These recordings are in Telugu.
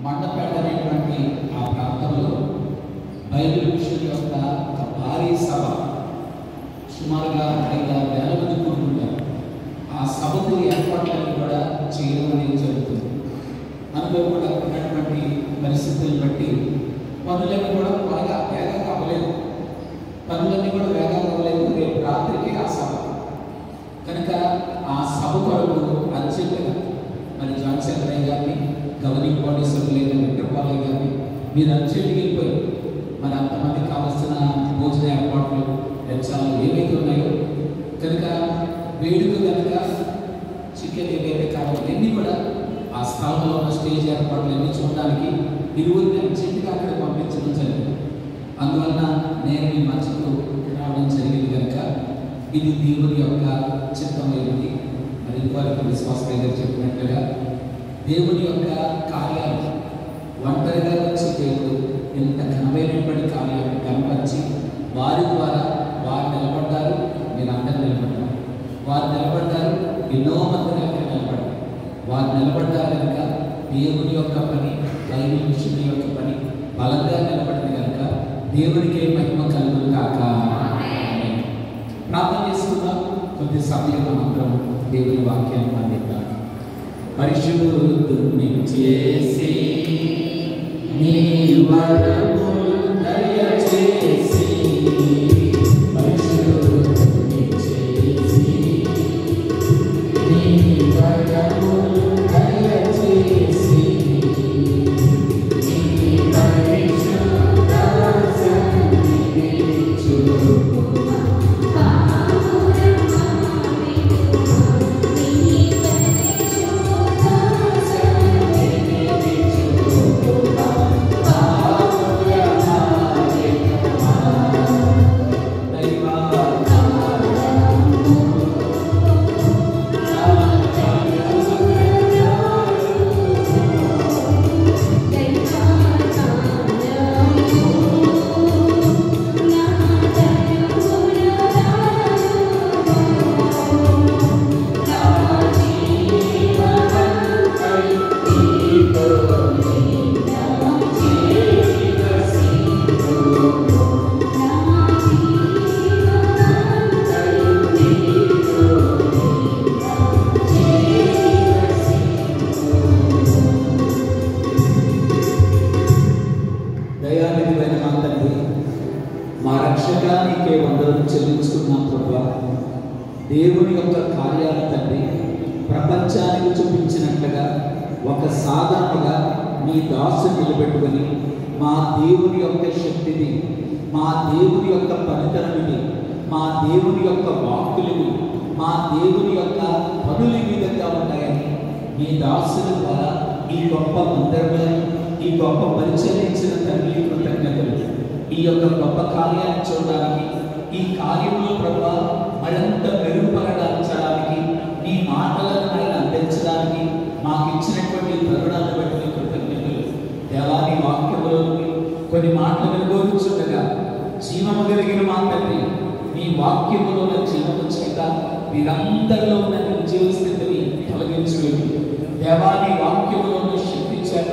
మండపేట అనేటువంటి ఆ ప్రాంతంలో బైబిల్ మిషన్ యొక్క ఒక భారీ సభ, సుమారుగా 5,000 మంది కూడుకుంటారు. ఆ సభకు ఏర్పాట్లన్నీ కూడా చేయడం అనేది జరుగుతుంది. అనుకోకుండా ఉన్నటువంటి పరిస్థితులను బట్టి పనులన్నీ కూడా త్వరగా వేగంగా అవ్వలేదు. రేపు రాత్రికి ఆ సభ కనుక ఆ సభ కొరకు అర్జెంటుగా మరి జాన్సన్ గారిని, గవర్నింగ్ బాడీ సభ్యులైన వెంకటపాలయ్య గారిని మీరు అర్జెంట్గా వెళ్ళిపోయి మరి అంతమందికి కావాల్సిన భోజన ఏర్పాట్లు వెచ్చాలు ఏవైతే ఉన్నాయో కనుక వేడుక కనుక చికెన్ ఏవైతే కావాలి అన్నీ కూడా ఆ స్థలంలో ఉన్న స్టేజ్ ఏర్పాట్లు అన్నీ చూడడానికి ఇరువురిని అర్జెంటుగా అక్కడ పంపించడం జరిగింది. అందువలన నేను మీ మధ్యకు రావడం జరిగింది కనుక ఇది దేవుని యొక్క చిత్తమైనది. మరి ఇంతవరకు విశ్వాసంగా గారు చెప్పినట్లుగా దేవుని యొక్క కార్యాలు ఒంటరిగా వచ్చి దేవుడు ఇంత ఘనమైనటువంటి కార్యాలను కనపరిచి వారి ద్వారా వారు నిలబడ్డారు. మీరు అందరూ నిలబడ్డారు. వారు నిలబడ్డారు. ఎన్నో మంది నిలబడ్డారు. వారు నిలబడ్డారు కనుక దేవుని యొక్క పని, బైబిల్ మిషన్ యొక్క పని బలంగా నిలబడింది కనుక దేవునికి మహిమ కలుగును కాక. ప్రార్థన చేసుకుందాం. కొద్ది సమయం అందరం దేవుని వాక్యాన్ని అందిద్దాం. పరిశుద్ధుని చేసి నీ వరములు దయచేసి, పరిశుద్ధుని చేసి నీ వరములు దయచేసి, నీ పరిశుద్ధ సన్నిధిని చూపు దేవుని యొక్క కార్యాలు తండ్రి ప్రపంచానికి చూపించినట్లుగా ఒక సాధనగా నీ దాసుని నిలబెట్టుకొని మా దేవుని యొక్క శక్తిని, మా దేవుని యొక్క పనితనమిని, మా దేవుని యొక్క వాక్కులని, మా దేవుని యొక్క పనులు ఈ విధంగా ఉంటాయని నీ దాసుని ద్వారా ఈ గొప్ప మందిరములను, ఈ గొప్ప పరిచయించిన తండ్రి కృతజ్ఞతలు. ఈ యొక్క గొప్ప కార్యాన్ని చూడడానికి, ఈ కార్యంలో ప్రభావ మరింత మెరుగుపరచడానికి, నీ మాటలను ఆయన అందించడానికి మాకు ఇచ్చినటువంటి తరుణాన్ని బట్టి కృతజ్ఞతలు. దేవాని వాక్యములోని కొన్ని మాటలు వినబోతుండగా జీవము కలిగిన మా తండ్రి, నీ వాక్యములో జీవము చేత వీరందరిలో ఉన్న జీవ స్థితిని తొలగించలేదు. దేవాని వాక్యములో శక్తి చేత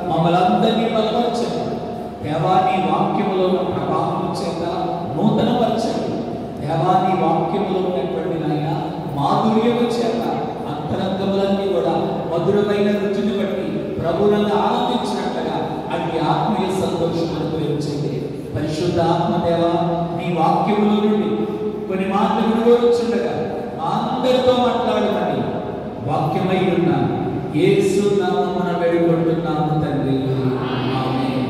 మమ్మల్ని అందరినీ బలపరచండి. దేవాని వాక్యములో ప్రభావం చేత నూతనపరచండి. దేవాని వాక్యములో ఉన్నటువంటి నాయన మాధుర్యము చేత అంతరంగములన్నీ కూడా మధురమైన రుచిని బట్టి ప్రభువులను ఆనందించినట్లుగా అట్టి ఆత్మీయ సంతోషం అనుభవించండి. పరిశుద్ధ ఆత్మదేవ, నీ వాక్యములో నుండి కొన్ని మాటలు వినబోతుండగా అందరితో మాట్లాడమని వాక్యమై ఉన్నాను. యేసు నామమున వేడుకుంటున్నాము తండ్రి, ఆమేన్.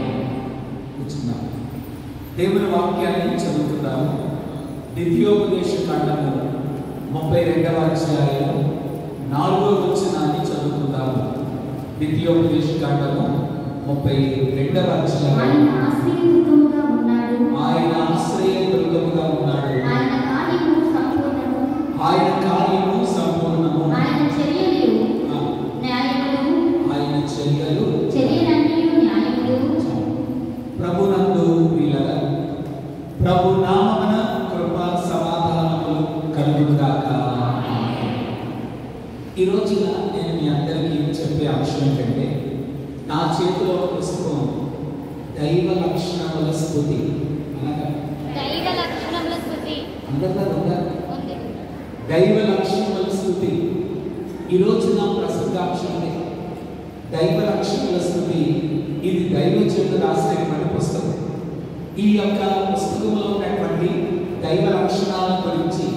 కూర్చున్నాము. దేవుని వాక్యాన్ని చదువుతున్నాము. ద్వితీయోపదేశ కాండము 32వ అధ్యాయం 4వ వచనాన్ని చదువుకుందాము. ద్వితీయోపదేశ కాండము 32వ అధ్యాయం. ఆయన ఆశ్రయదుర్గముగా ఉన్నాడు. ఆయన కార్యము సంపూర్ణము. ఆయన చర్యలు ప్రభునందు ప్రియులరా, ప్రభు నామమున కృప సమాధానములు కలుగుగాక. ఈ రోజున నేను మీ అందరికీ చెప్పే అంశం ఏంటంటే, నా నా చేతిలో ఒక పుస్తకం దైవ లక్షణముల స్తుతి అనగా దైవ లక్షణముల స్తుతి అందరిలో ఉందా? దైవ లక్షణముల స్తుతి. ఈరోజు నా ప్రసంగాంశం దైవ లక్షణముల స్తుతి. ఇది దైవజనుడు రాసినటువంటి పుస్తకం. ఈ యొక్క పుస్తకంలో ఉన్నటువంటి దైవ లక్షణాల గురించి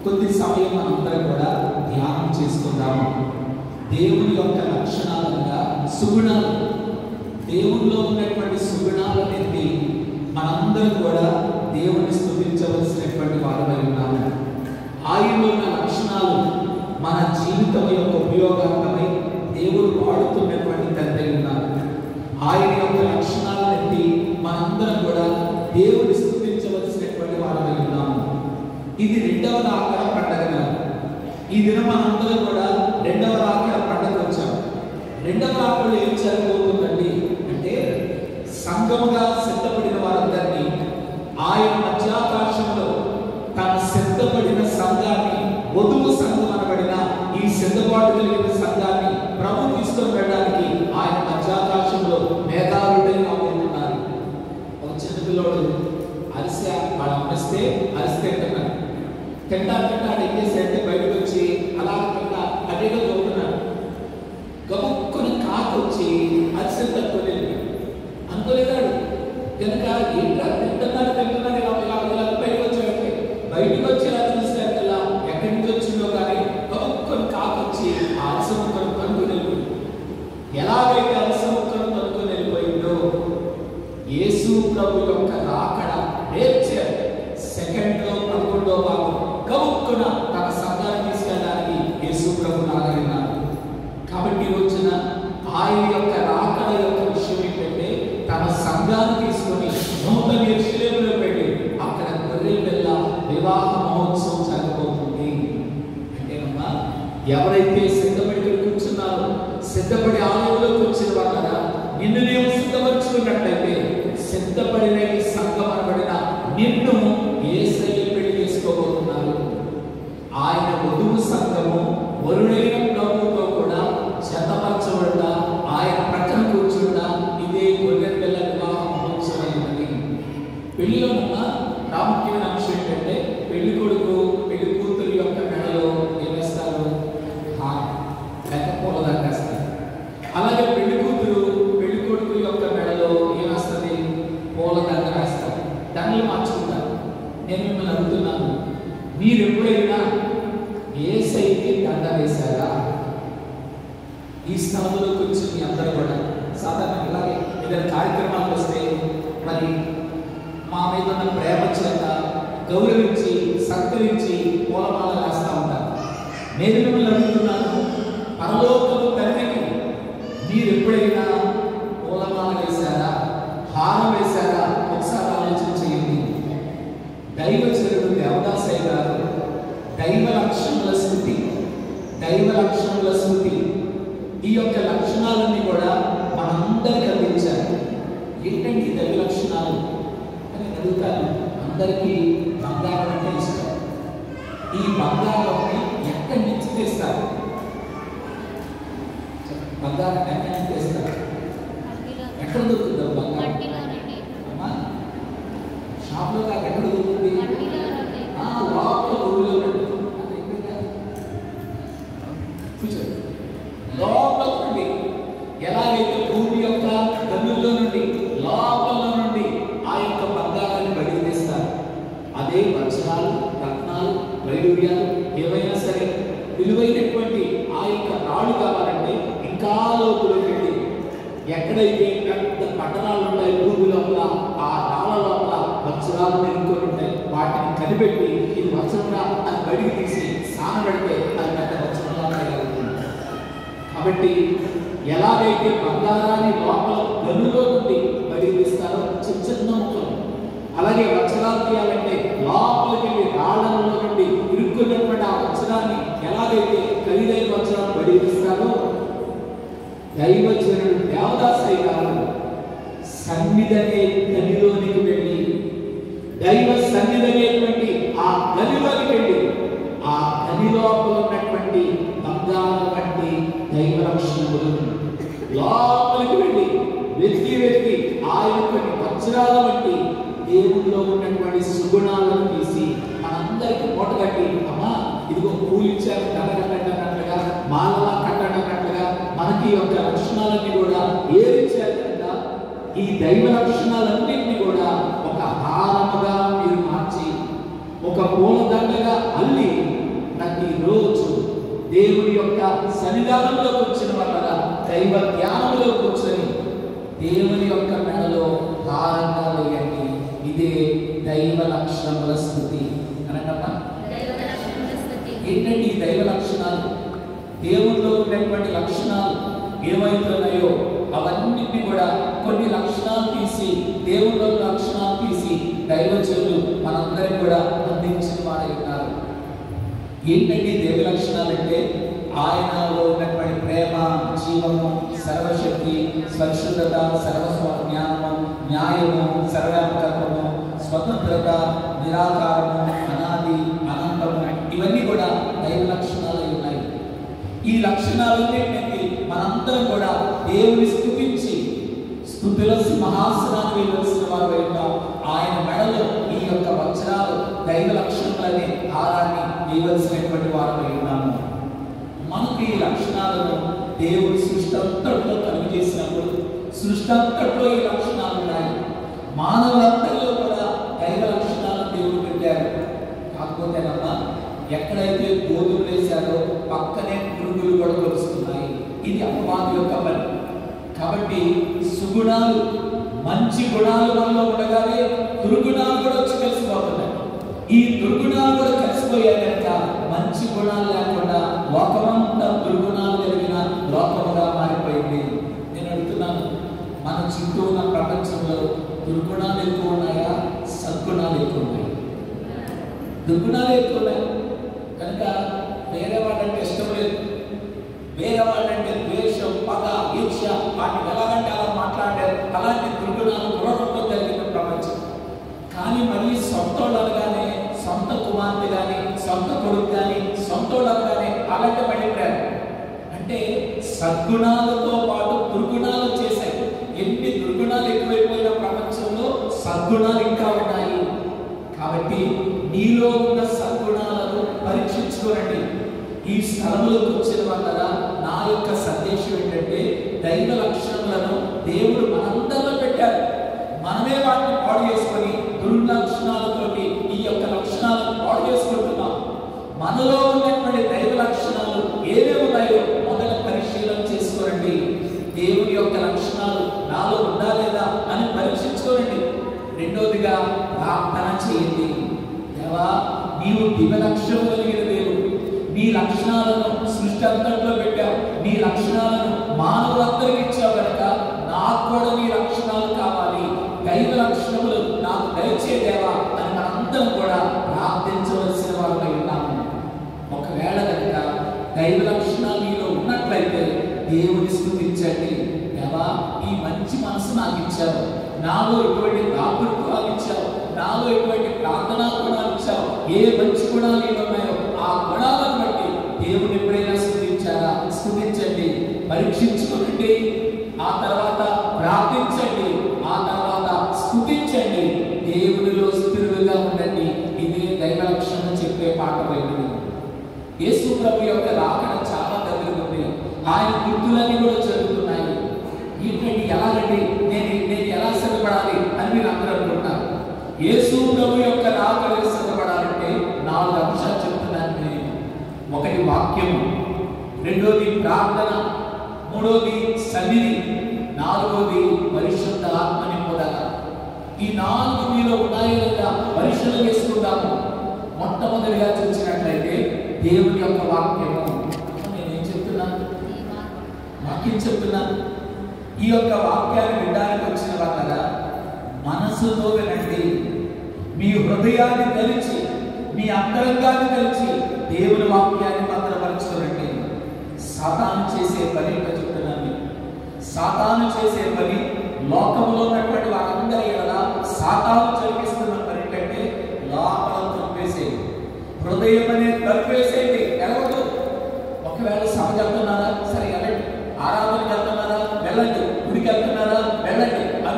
కొద్ది సమయం మనందరం కూడా ధ్యానం చేసుకుందాము. దేవుని యొక్క లక్షణాలుగా సుగుణాలు, దేవునిలో ఉన్నటువంటి సుగుణాలనేది మనందరం కూడా దేవుని స్తుతించవలసినటువంటి వారమై ఉన్నాము. ఆయనలో ఉన్న లక్షణాలు మన జీవితం యొక్క ఉపయోగార్థమై దేవుడు వాడుతున్నటువంటి తండ్రి ఉన్నారు. ఆయన యొక్క లక్షణాలన్నీ మనందరం కూడా దేవుని స్తుతించవలసినటువంటి వారమై ఉన్నాము. ఇది రెండవ రాకడ పండుగ. ఈ దినం మనందరం కూడా రెండవ రాకడ పండుగ వచ్చాము. రెండవ రాకడలో ఏం జరగబోతుందండి అంటే, సంఘముగా సిద్ధపడిన వారందరినీ ఆయన మధ్యాకాశంలో తన సిద్ధపడిన సంఘాన్ని, వధువు సంఘం అనబడిన ఈ సిద్ధపాటు కలిగిన సంఘాన్ని ప్రభు తీసుకొని వెళ్ళడానికి ఆయన మధ్యాకాశంలో మేధావుడై రాబోతున్నారు. ఒక చిన్నపిల్లోడు అరిసె వాళ్ళు అమ్మిస్తే అరిసె తింటాడు ఏం చేశాడంటే బయటకు వచ్చి అలా తింటా అదేగా చదువుతున్నాడు. గబుక్కుని కాకు వచ్చి అరిసె తట్టుకోలేదు అనుకోలేదాడు కనుక ఏంటో తింటున్నాడు ఇలా బయటకు వచ్చాడంటే బయటకు వచ్చి ఇలా చూసాకల్లా ఎక్కడి నుంచి వచ్చిందో కానీ గబుక్కుని కాకు వచ్చి ఆ అరిసె ముక్కను కనుక్కొని వెళ్ళిపోయింది. ఎలాగైతే అరిసె ముక్కను కనుక్కొని వెళ్ళిపోయిందో యేసు ప్రభు యొక్క రాకడ నేర్చారు. సెకండ్లో 11వ భాగం గబుక్కున తన సంఘాన్ని తీసుకెళ్ళడానికి యేసు ప్రభు నాగరిన్నారు. కాబట్టి ఈ రోజున ఆయన యొక్క రాకడ యొక్క విషయం ఏంటంటే, తన సంఘాన్ని తీసుకొని నూతన యెరూషలేములో పెట్టి అక్కడ గొర్రెల పిల్ల వివాహ మహోత్సవం జరగబోతుంది. అంటేనమ్మా, ఎవరైతే సిద్ధపడి కూర్చున్నారో, సిద్ధపడి ఆలయంలో కూర్చున్న వాళ్ళ నిన్ను నేను సిద్ధపరుచుకున్నట్లయితే సిద్ధపడిన ఈ సంఘం అనబడిన నిన్ను యేసయ్య పెళ్లి చేసుకోబోతున్నారు. ఆయన వధువు సంఘము వరుడైన ప్రభువుతో కూడా జతపరచబడ్డ ఆయన ప్రక్కన కూర్చుండ ఇదే గొర్రె పిల్ల వివాహ మహోత్సవమైనది. పెళ్లిలో ఉన్న ప్రాముఖ్యమైన అంశం ఏంటంటే, పెళ్లి కొడుకు పెళ్లి కూతురు యొక్క మెడలో ఏం వేస్తారు? లేక పూలదండ వేస్తారు. అలాగే పెళ్లి కూతురు పెళ్లి కొడుకు యొక్క మెడలో ఏం వేస్తుంది? పూలదండ వేస్తారు. దండలు మార్చుకుంటారు. నేను మిమ్మల్ని అడుగుతున్నాను, మీరు ఎప్పుడైనా యేసయ్యకి దండ వేశారా? ఈ స్థలంలోకి వచ్చి మీ అందరూ కూడా సాధారణ ఇలాగే ఏదైనా కార్యక్రమాలకు వస్తే మరి మా మీద ఉన్న ప్రేమ చేత గౌరవించి సత్కరించి పూలమాల వేస్తూ ఉంటారు. నేను మిమ్మల్ని అడుగుతున్నాను, పరలోకపు తండ్రికి మీరు ఎప్పుడైనా పూలమాల వేశారా? హారం వేశారా? ఒకసారి ఆలోచన చేయండి. దైవజనుడు దేవదాసయ్య గారు దైవ లక్షణముల స్థితి, దైవ లక్షణముల స్థితి, ఈ యొక్క లక్షణాలన్నీ కూడా మనందరికీ అందించారు. ఏంటంటే దైవ లక్షణాలు అని అడుగుతాను. అందరికీ బంగారం అంటే ఇష్టం. ఈ బంగారాన్ని ఎక్కడి నుంచి తెస్తారు? బంగారం ఎక్కడి నుంచి తెస్తారు? ఎక్కడ దొరుకుతుందో బంగారం? అమ్మా, షాప్లో కాదు, ఎక్కడ దొరుకుతుంది? లోపల ఊళ్ళో లోపల నుండి, ఎలాగైతే భూమి యొక్క గనుల్లో నుండి లోపల నుండి ఆ యొక్క బంగారాన్ని బయటకు తీస్తారు, అదే వజ్రాలు, రత్నాలు, వైడూర్యాలు ఏవైనా సరే విలువైనటువంటి ఆ యొక్క రాళ్ళు కావాలంటే ఇంకా లోపలికి వెళ్ళి ఎక్కడైతే పెద్ద పట్టణాలు ఉంటాయి భూమి లోపల, ఆ రాళ్ళ లోపల వజ్రాలు నిలుపుకొని ఉంటాయి. వాటిని కనిపెట్టి ఇది వజ్రంగా అది బయటికి తీసి సానబడితే అది పెద్ద వజ్రంగా తయారవుతుంది. కాబట్టి ఎలాగైతే బంగారాన్ని లోపల గనులో నుండి బయటికి తీస్తారో చిన్న చిన్న ముక్కలు, అలాగే వజ్రాలు తీయాలంటే లోపలికి వెళ్ళి రాళ్ళలో నుండి ఇరుక్కున్నటువంటి ఆ వజ్రాన్ని ఎలాగైతే ఖరీదైన వజ్రాన్ని బయటికి తీస్తారో, దైవజనుడు దేవదాసయ్య గారు సన్నిధనే గనిలోనికి వెళ్ళి, దైవ సన్నిధనేటువంటి ఆ గనిలోకి వెళ్ళి ఆ గని లోపల ఉన్నటువంటి బంగారం వంటి దైవ లక్షణములు లోపలికి వెళ్ళి వెతికి ఆయన కొన్ని వజ్రాల వంటి దేవుల్లో ఉన్నటువంటి సుగుణాలను తీసి మనందరికి మూట కట్టి, అమ్మా ఇదిగో పూలు ఇచ్చారు దండ కట్టండి అన్నట్లుగా, మాలలా కట్టండి అన్నట్లుగా మనకి యొక్క లక్షణాలన్నీ కూడా ఏరిచ్చారు కనుక ఈ దైవ లక్షణాలన్నింటినీ కూడా ఒక హారముగా మీరు మార్చి, ఒక పూలదండగా అల్లి ప్రతిరోజు దేవుని యొక్క సన్నిధానంలో కూర్చున్న వల్ల దైవ ధ్యానంలో కూర్చొని దేవుని యొక్క మెడలో హారంగా వేయండి. ఇదే దైవ లక్షణముల స్థుతి అనగా ఏంటంటే ఈ దైవ లక్షణాలు, దేవుల్లో ఉన్నటువంటి లక్షణాలు ఏమైతున్నాయో అవన్నిటిని కూడా కొన్ని లక్షణాలు తీసి, దేవుళ్ళ లక్షణాలు తీసి దైవజనులు మనందరికీ కూడా అందించిన వారై ఉన్నారు. ఏంటంటే దైవ లక్షణాలు అంటే ఆయనలో ఉన్నటువంటి ప్రేమ, జీవము, సర్వశక్తి, పరిశుద్ధత, సర్వస్వ జ్ఞానము, న్యాయము, సర్వాత్మకత్వము, స్వతంత్రత, నిరాకారము, అనాది, అనంతము, ఇవన్నీ కూడా దైవ లక్షణాలు ఉన్నాయి. ఈ లక్షణాలన్నింటినీ మనందరం కూడా దేవుని స్తుతించి స్తుతుల సింహాసనాన్ని వేయవలసిన వారు ఉంటాం. ఆయన మెడలో ఈ యొక్క వజ్రాలు దైవ లక్షణాలనే హారాన్ని వేయవలసినటువంటి వారు ఉన్నాము. మనకు ఈ లక్షణాలను దేవుడు సృష్టి అంతట్లో కలుగు చేసినప్పుడు సృష్టి అంతట్లో ఈ లక్షణాలు ఉన్నాయి. మానవులందరిలో కూడా దైవ లక్షణాలను దేవుడు పెట్టారు. కాకపోతే ఎక్కడైతే గోధుమలు వేశారో పక్కనే పురుగులు కూడా కలుస్తున్నాయి. ఇది అపవాది యొక్క పని. కాబట్టి సుగుణాలు, మంచి గుణాలు మనలో ఉండగానే దుర్గుణాలు కూడా వచ్చి కలిసిపోతున్నాయి. ఈ దుర్గుణాలు కూడా కలిసిపోయాయి కనుక మంచి గుణాలు లేకుండా లోకమంతా దుర్గుణాలు కలిగిన లోకముగా మారిపోయింది. నేను అడుగుతున్నాను, మన చుట్టూ ఉన్న ప్రపంచంలో దుర్గుణాలు ఎక్కువ ఉన్నాయా, సద్గుణాలు ఎక్కువ ఉన్నాయి? దుర్గుణాలు ఎక్కువ ఉన్నాయి కనుక వేరే వాళ్ళంటే ఇష్టం లేదు, వేరే వాళ్ళంటే ద్వేషం, పగ, ఈర్ష, వాటిని ఎలాగంటే అలా మాట్లాడారు. అలాంటి దుర్గుణాలు గుణంలో జరిగిన ప్రపంచం. కానీ మళ్ళీ సొంత వాళ్ళు కానీ, సొంత కుమార్తె కానీ, సొంత కొడుకు కానీ, సొంత వాళ్ళు కానీ అలాంటి పడిపోయారు. అంటే సద్గుణాలతో పాటు దుర్గుణాలు చేశాయి. ఎన్ని దుర్గుణాలు ఎక్కువైపోయిన ప్రపంచంలో సద్గుణాలు ఇంకా ఉన్నాయి. కాబట్టి నీలో ఉన్న సద్గుణాలను పరీక్షించుకోనండి. ఈ స్థలంలోకి వచ్చిన వల్ల నా యొక్క సందేశం ఏంటంటే దైవ లక్షణాలను దేవుడు మనందరిలో పెట్టారు. మనమే వాటిని పాడు చేసుకొని దుర్లక్షణాలతోటి ఈ యొక్క లక్షణాలను పాడు చేసుకుంటున్నాం. మనలో ఉన్నటువంటి దైవ లక్షణాలు ఏవే ఉన్నాయో మొదట పరిశీలన చేసుకోరండి. దేవుని యొక్క లక్షణాలు నాలో ఉందా లేదా అని పరీక్షించుకోరండి. రెండోదిగా ప్రార్థన చేయండి. దేవా, నీవు దివ్య లక్ష్యం కలిగిన దేవుడు. నీ లక్షణాలను సృష్టి అంతట్లో పెట్టావు. నీ లక్షణాలను మానవులందరికీ ఇచ్చావు కనుక నాకు కూడా నీ లక్షణాలు కావాలి, దైవ లక్షణములు నాకు దయచేదేవా అని మనందరం కూడా ప్రార్థించవలసిన వారిపై ఉన్నాము. ఒకవేళ కనుక దైవ లక్షణాలు నీలో ఉన్నట్లయితే దేవుని స్తుతించండి. దేవా, ఈ మంచి మనసు నాకు ఇచ్చావు, నాలో ఎటువంటి దాతృత్వాలు ఇచ్చావు, నాలో ఎటువంటి ప్రార్థనా గుణాలు ఇచ్చావు, ఏ మంచి గుణాలు ఉన్నాయో ఆ గుణాలను బట్టి దేవుని ఎప్పుడైనా స్తుతించారా? స్తుతించండి, పరీక్షించుకోండి, ఆ తర్వాత ప్రార్థించండి, ఆ తర్వాత స్తుతించండి, దేవునిలో స్థిరులుగా ఉండండి. ఇదే దైవ లక్షణం చెప్పే పాట వైద్యుడు. యేసు ప్రభు యొక్క రాకడ చాలా దగ్గర ఉంది. ఆయన గుర్తులన్నీ కూడా జరుగుతున్నాయి. ఏంటంటే ఎలాగండి, నేను ఎలా సిద్ధపడాలి అని మీరు అందరూ అనుకుంటున్నారు. యేసు ప్రభు యొక్క రాకడ సిద్ధపడాలంటే 4 అంశాలు చెప్తున్నాను నేను. ఒకటి వాక్యము, రెండోది ప్రార్థన, మూడోది సన్నిధి, నాలుగోది పరిశుద్ధ ఆత్మ నింపుదల. ఈ 4 మీలో ఉన్నాయో లేదా పరిశీలన చేసుకుందాము. మొట్టమొదటిగా చూసినట్లయితే దేవుని యొక్క వాక్యము. నేనేం చెప్తున్నాను? వాక్యం చెప్తున్నాను. ఈ యొక్క వాక్యాన్ని వినడానికి వచ్చిన వాళ్ళ మనసుతో వినండి. మీ హృదయాన్ని తెలిసి, మీ అంతరంగాన్ని తెలిసి దేవుని వాక్యాన్ని భద్రపరచుకోనండి. సాతాను చేసే పని చెప్తున్నాను. సాతాను చేసే పని లోకంలో ఉన్నటువంటి వాళ్ళందరి ఎలా సాతాను జరిగిస్తున్న పని ఏంటంటే లోపల తప్పేసేది, హృదయం అనేది తప్పేసేది. ఎలాగో ఒకవేళ సభ వెళ్తున్నారా, సరే వెళ్ళండి. ఆరాధనకి వెళ్తున్నారా, వెళ్ళండి. గుడికి వెళ్తున్నారా, వెళ్ళండి.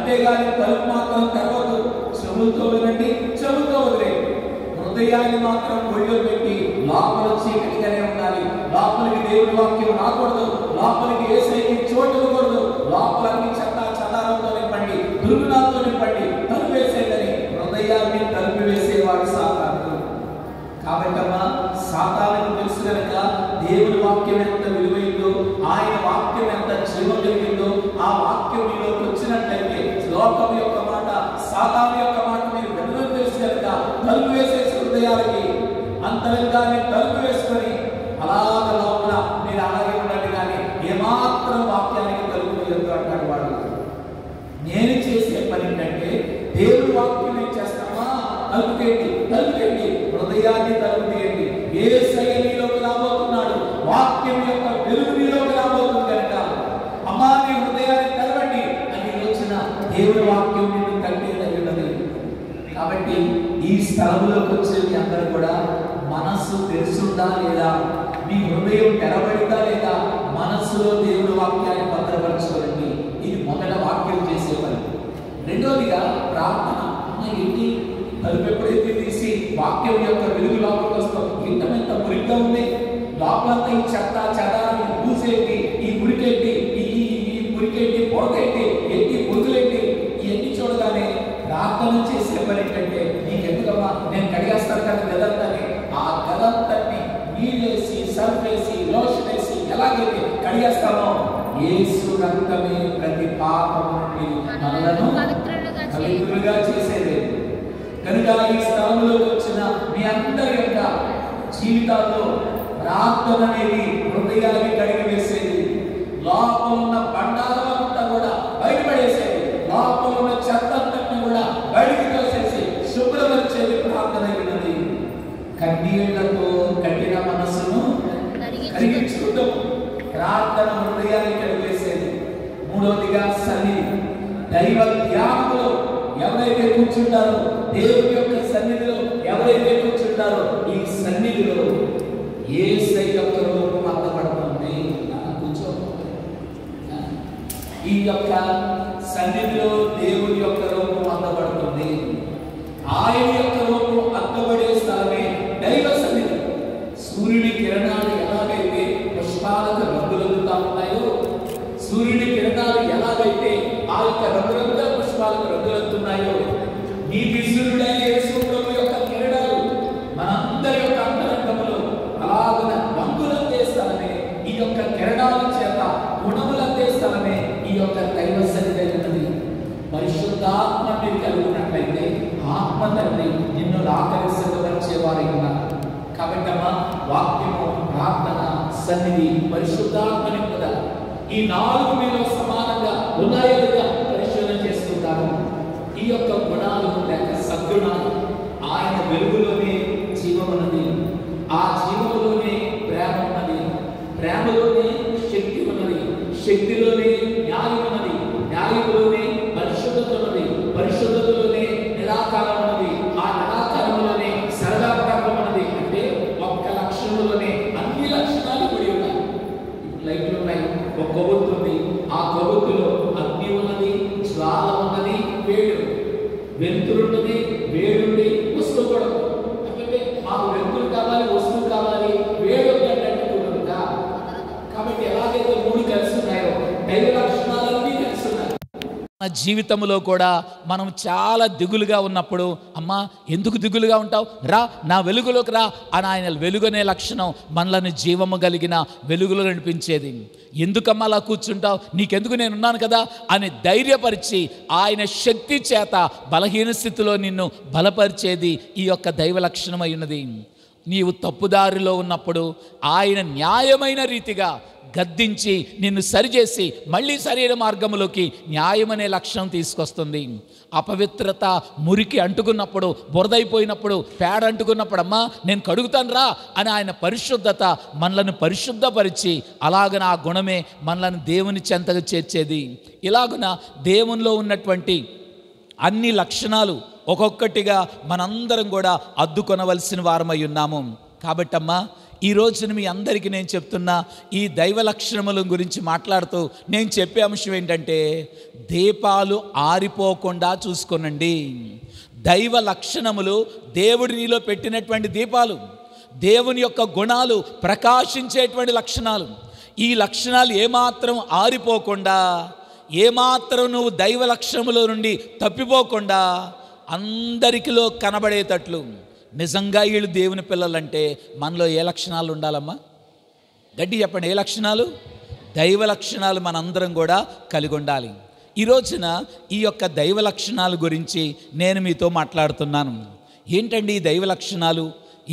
అంతేగాని తలుపు మాత్రం తెరవద్దు. చెవులతో వినండి, చెవులతో వదిలేయండి. హృదయాన్ని మాత్రం ఒళ్ళో పెట్టి లోపల చీకటిగానే ఉండాలి. లోపలికి దేవుడి వాక్యం రాకూడదు. లోపలికి యేసయ్యకి చోటు ఇవ్వకూడదు. లోపలకి చెత్త చెదారంతో నింపండి, దుర్గుణాలతో నింపండి. తలుపు వేసేదని హృదయాన్ని తలుపు వేసేవాడు సాతానుడు. కాబట్టమ్మా, సాతానుకు తెలుసు కనుక దేవుడి వాక్యం ఎంత విలువైందో, ఆయన వాక్యం ఎంత జీవం కలిగిందో, ఆ వాక్యం మీలోకి వచ్చినట్లయితే లోకం యొక్క మాట, సాతాను యొక్క మాట మీరు వెనుక తెలుసు కనుక తలుపు వేసేసి హృదయాలకి అంతరంగాన్ని తలుపు వేసుకొని అలాగ లోపల మీరు అలాగే ఉండండి. కానీ ఏమాత్రం వాక్యానికి తలుపు వేయొద్దు అంటాడు వాడు. నేను చేసే పని ఏంటంటే దేవుడి వాక్యం ఏం చేస్తామా, తలుపుకేంటి తలుపుకేంటి, హృదయాన్ని తలుపు తీయండి. యేసయ్య నీలోకి రాబోతున్నాడు. వాక్యం యొక్క వెలుగు నీలోకి రాబోతుంది కనుక అమ్మా నీ హృదయాన్ని తెరవండి అని వచ్చిన దేవుడి వాక్యం నిన్ను కట్టేదగినది. కాబట్టి ఈ స్థలంలోకి వచ్చే మీ అందరూ కూడా మనస్సు తెరుచుందా లేదా, మీ హృదయం తెరబడిందా లేదా, మనస్సులో దేవుడి వాక్యాన్ని భద్రపరచుకోండి. ఇది మొదట వాక్యం చేసే పని. రెండోదిగా ప్రార్థన. ఏంటి, తలుపు ఎప్పుడైతే తీసి వాక్యం యొక్క వెలుగు లోపలికి వస్తాం, ఇంత మురిగ్గా ఉంది, లోపలంతా ఈ చెత్త చెదారం, ఈ పూసేంటి, ఈ మురికేంటి, ఈ మురికేంటి, పొడకేంటి, ఏంటి పురుగులేంటి, ఇవన్నీ చూడగానే ప్రార్థన చేసే పని ఏంటంటే, నీకెందుకమ్మా నేను కడిగేస్తాను కదా గదంతాన్ని, ఆ గదంతాన్ని నీళ్ళేసి సర్ఫ్ వేసి లోషన్ వేసి ఎలాగైతే కడిగేస్తామో యేసు రక్తమే ప్రతి పాపము నుండి మనలను పవిత్రులుగా చేసేది. కనుక ఈ స్థలంలోకి వచ్చిన మీ అందరి యొక్క జీవితాల్లో ప్రార్థన అనేది హృదయాన్ని కడిగి వేసేది. లోపల ఉన్న బండారం అంతా కూడా బయటపడేసేది. లోపల ఉన్న చెత్త అంతా కూడా బయటికి తోసేసి శుభ్రపరిచేది ప్రార్థన అయినది. కన్నీళ్లతో కఠిన మనస్సును కరిగించుకుంటాం. ప్రార్థన హృదయాన్ని కడిగేసేది. మూడవదిగా సన్నిధి. దైవ ధ్యానంలో ఎవరైతే కూర్చుంటారో, దేవుడి యొక్క సన్నిధిలో ఎవరైతే కూర్చుంటారో, ఈ సన్నిధిలో యేసయ్య యొక్క రూపం అందబడుతుంది. కూర్చో. ఈ యొక్క సన్నిధిలో దేవుడి యొక్క రూపం అందబడుతుంది. ఆయన యొక్క రూపం అందబడే స్థలమే దైవ సన్నిధి. సూర్యుడి కిరణాలు ఎలాగైతే పుష్పాలకు రంగులందుతా ఉన్నాయో, సూర్యుడి కిరణాలు ఎలాగైతే ఆ యొక్క రంగులంతా పుష్పాలకు రంగులందుతున్నాయో, నీతి సూర్యుడైన యేసు ప్రభు యొక్క కిరణాలు మనందరి యొక్క అంతరంగంలో అలాగ రంగులందే స్థలమే ఈ యొక్క కిరణాల చేత గుణములందే స్థలమే ఈ యొక్క దైవ సన్నిధి అయినది. పరిశుద్ధాత్మ మీరు కలుగునట్లయితే ఆత్మ తండ్రి నిన్ను ఆకర్షించవచ్చేవారై ఉన్నారు. కాబట్టి అమ్మా, వాక్యము, ప్రార్థన, సన్నిధి, పరిశుద్ధాత్మ నింపుద, ఈ నాలుగు మీలో సమానంగా ఉన్నాయో లేదా పరిశోధన చేసుకుంటారు. ఈ యొక్క గుణాలు లేక సద్గుణాలు, ఆయన వెలుగులోనే జీవమున్నది, ఆ జీవములోనే ప్రేమ ఉన్నది, ప్రేమలోనే శక్తి ఉన్నది, శక్తిలోనే న్యాయం ఉన్నది, న్యాయంలోనే పరిశుద్ధత ఉన్నది, పరిశుద్ధతలోనే నిరాకారం ఉన్నది, ఆ నిరాకారంలోనే సరదాపకం ఉన్నది. అంటే ఒక్క లక్షణంలోనే అన్ని లక్షణాలు కూడి ఉన్నాయి. లైట్లు ఉన్నాయి, ఒక కొవ్వొత్తు ఉంది, ఆ కొవ్వొత్తులో అగ్ని ఉన్నది, జ్వాల ఉన్నది, వేడు, వెలుతురు ఉన్నది, వేడుంది, వస్తువు కూడా. అంటే మాకు వెలుతురు కావాలి, వస్తువు కావాలి, వేడు అంటే కుదరదా? కాబట్టి ఎలాగైతే మూడు కలిసి ఉన్నాయో దైవ లక్షణాలన్నీ కలిసి ఉన్నాయి. మన జీవితంలో కూడా మనం చాలా దిగులుగా ఉన్నప్పుడు, అమ్మా ఎందుకు దిగులుగా ఉంటావు, రా నా వెలుగులోకి రా అని ఆయన వెలుగునే లక్షణం మనల్ని జీవము కలిగిన వెలుగులో నడిపించేది. ఎందుకమ్మా అలా కూర్చుంటావు, నీకెందుకు నేనున్నాను కదా అని ధైర్యపరిచి ఆయన శక్తి చేత బలహీన స్థితిలో నిన్ను బలపరిచేది ఈ యొక్క దైవ లక్షణమై ఉన్నది. నీవు తప్పుదారిలో ఉన్నప్పుడు ఆయన న్యాయమైన రీతిగా గద్దించి నిన్ను సరిచేసి మళ్ళీ శరీర మార్గంలోకి న్యాయమనే లక్ష్యం తీసుకొస్తుంది. అపవిత్రత మురికి అంటుకున్నప్పుడు, బురదైపోయినప్పుడు, పేడ అంటుకున్నప్పుడు, అమ్మా నేను కడుగుతాను రా అని ఆయన పరిశుద్ధత మనలను పరిశుద్ధపరిచి అలాగన ఆ గుణమే మనలను దేవుని చెంతగా చేర్చేది. ఇలాగున దేవునిలో ఉన్నటువంటి అన్ని లక్షణాలు ఒక్కొక్కటిగా మనందరం కూడా అద్దుకొనవలసిన వారమై ఉన్నాము. కాబట్టమ్మా ఈ రోజున మీ అందరికీ నేను చెప్తున్న ఈ దైవ లక్షణముల గురించి మాట్లాడుతూ నేను చెప్పే అంశం ఏంటంటే, దీపాలు ఆరిపోకుండా చూసుకోనండి. దైవ లక్షణములు దేవుడి నీలో పెట్టినటువంటి దీపాలు, దేవుని యొక్క గుణాలు ప్రకాశించేటువంటి లక్షణాలు. ఈ లక్షణాలు ఏమాత్రం ఆరిపోకుండా, ఏమాత్రం నువ్వు దైవ లక్షణముల నుండి తప్పిపోకుండా అందరికిలో కనబడేటట్లు, నిజంగా వీళ్ళు దేవుని పిల్లలంటే మనలో ఏ లక్షణాలు ఉండాలమ్మా? గట్టి చెప్పండి, ఏ లక్షణాలు? దైవ లక్షణాలు మనందరం కూడా కలిగి ఉండాలి. ఈ రోజున ఈ యొక్క దైవ లక్షణాల గురించి నేను మీతో మాట్లాడుతున్నాను. ఏంటండి ఈ దైవ లక్షణాలు?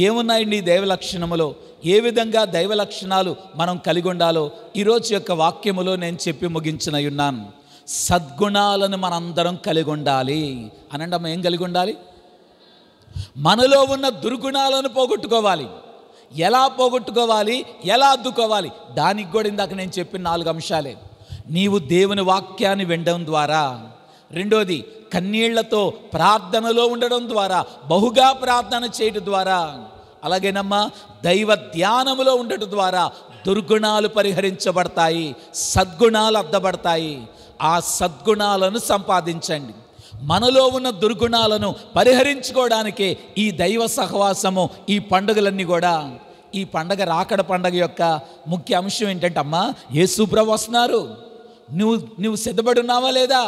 ఏమున్నాయండి ఈ దైవ లక్షణములో? ఏ విధంగా దైవ లక్షణాలు మనం కలిగి ఉండాలో ఈరోజు యొక్క వాక్యములో నేను చెప్పి ముగించనై ఉన్నాను. సద్గుణాలను మనందరం కలిగి ఉండాలి. అనండి అమ్మ, ఏం కలిగి ఉండాలి? మనలో ఉన్న దుర్గుణాలను పోగొట్టుకోవాలి. ఎలా పోగొట్టుకోవాలి, ఎలా అద్దుకోవాలి? దానికి కూడా ఇందాక నేను చెప్పిన 4 అంశాలే. నీవు దేవుని వాక్యాన్ని వినడం ద్వారా, రెండోది కన్నీళ్లతో ప్రార్థనలో ఉండడం ద్వారా, బహుగా ప్రార్థన చేయడం ద్వారా, అలాగేనమ్మా దైవ ధ్యానములో ఉండటం ద్వారా దుర్గుణాలు పరిహరించబడతాయి, సద్గుణాలు అద్దబడతాయి. ఆ సద్గుణాలను సంపాదించండి. మనలో ఉన్న దుర్గుణాలను పరిహరించుకోవడానికే ఈ దైవ సహవాసము, ఈ పండుగలన్నీ కూడా. ఈ పండగ, రాకడ పండగ యొక్క ముఖ్య అంశం ఏంటంటే, అమ్మా యేసు ప్రభు వస్తున్నారు, నువ్వు సిద్ధపడి ఉన్నావా లేదా?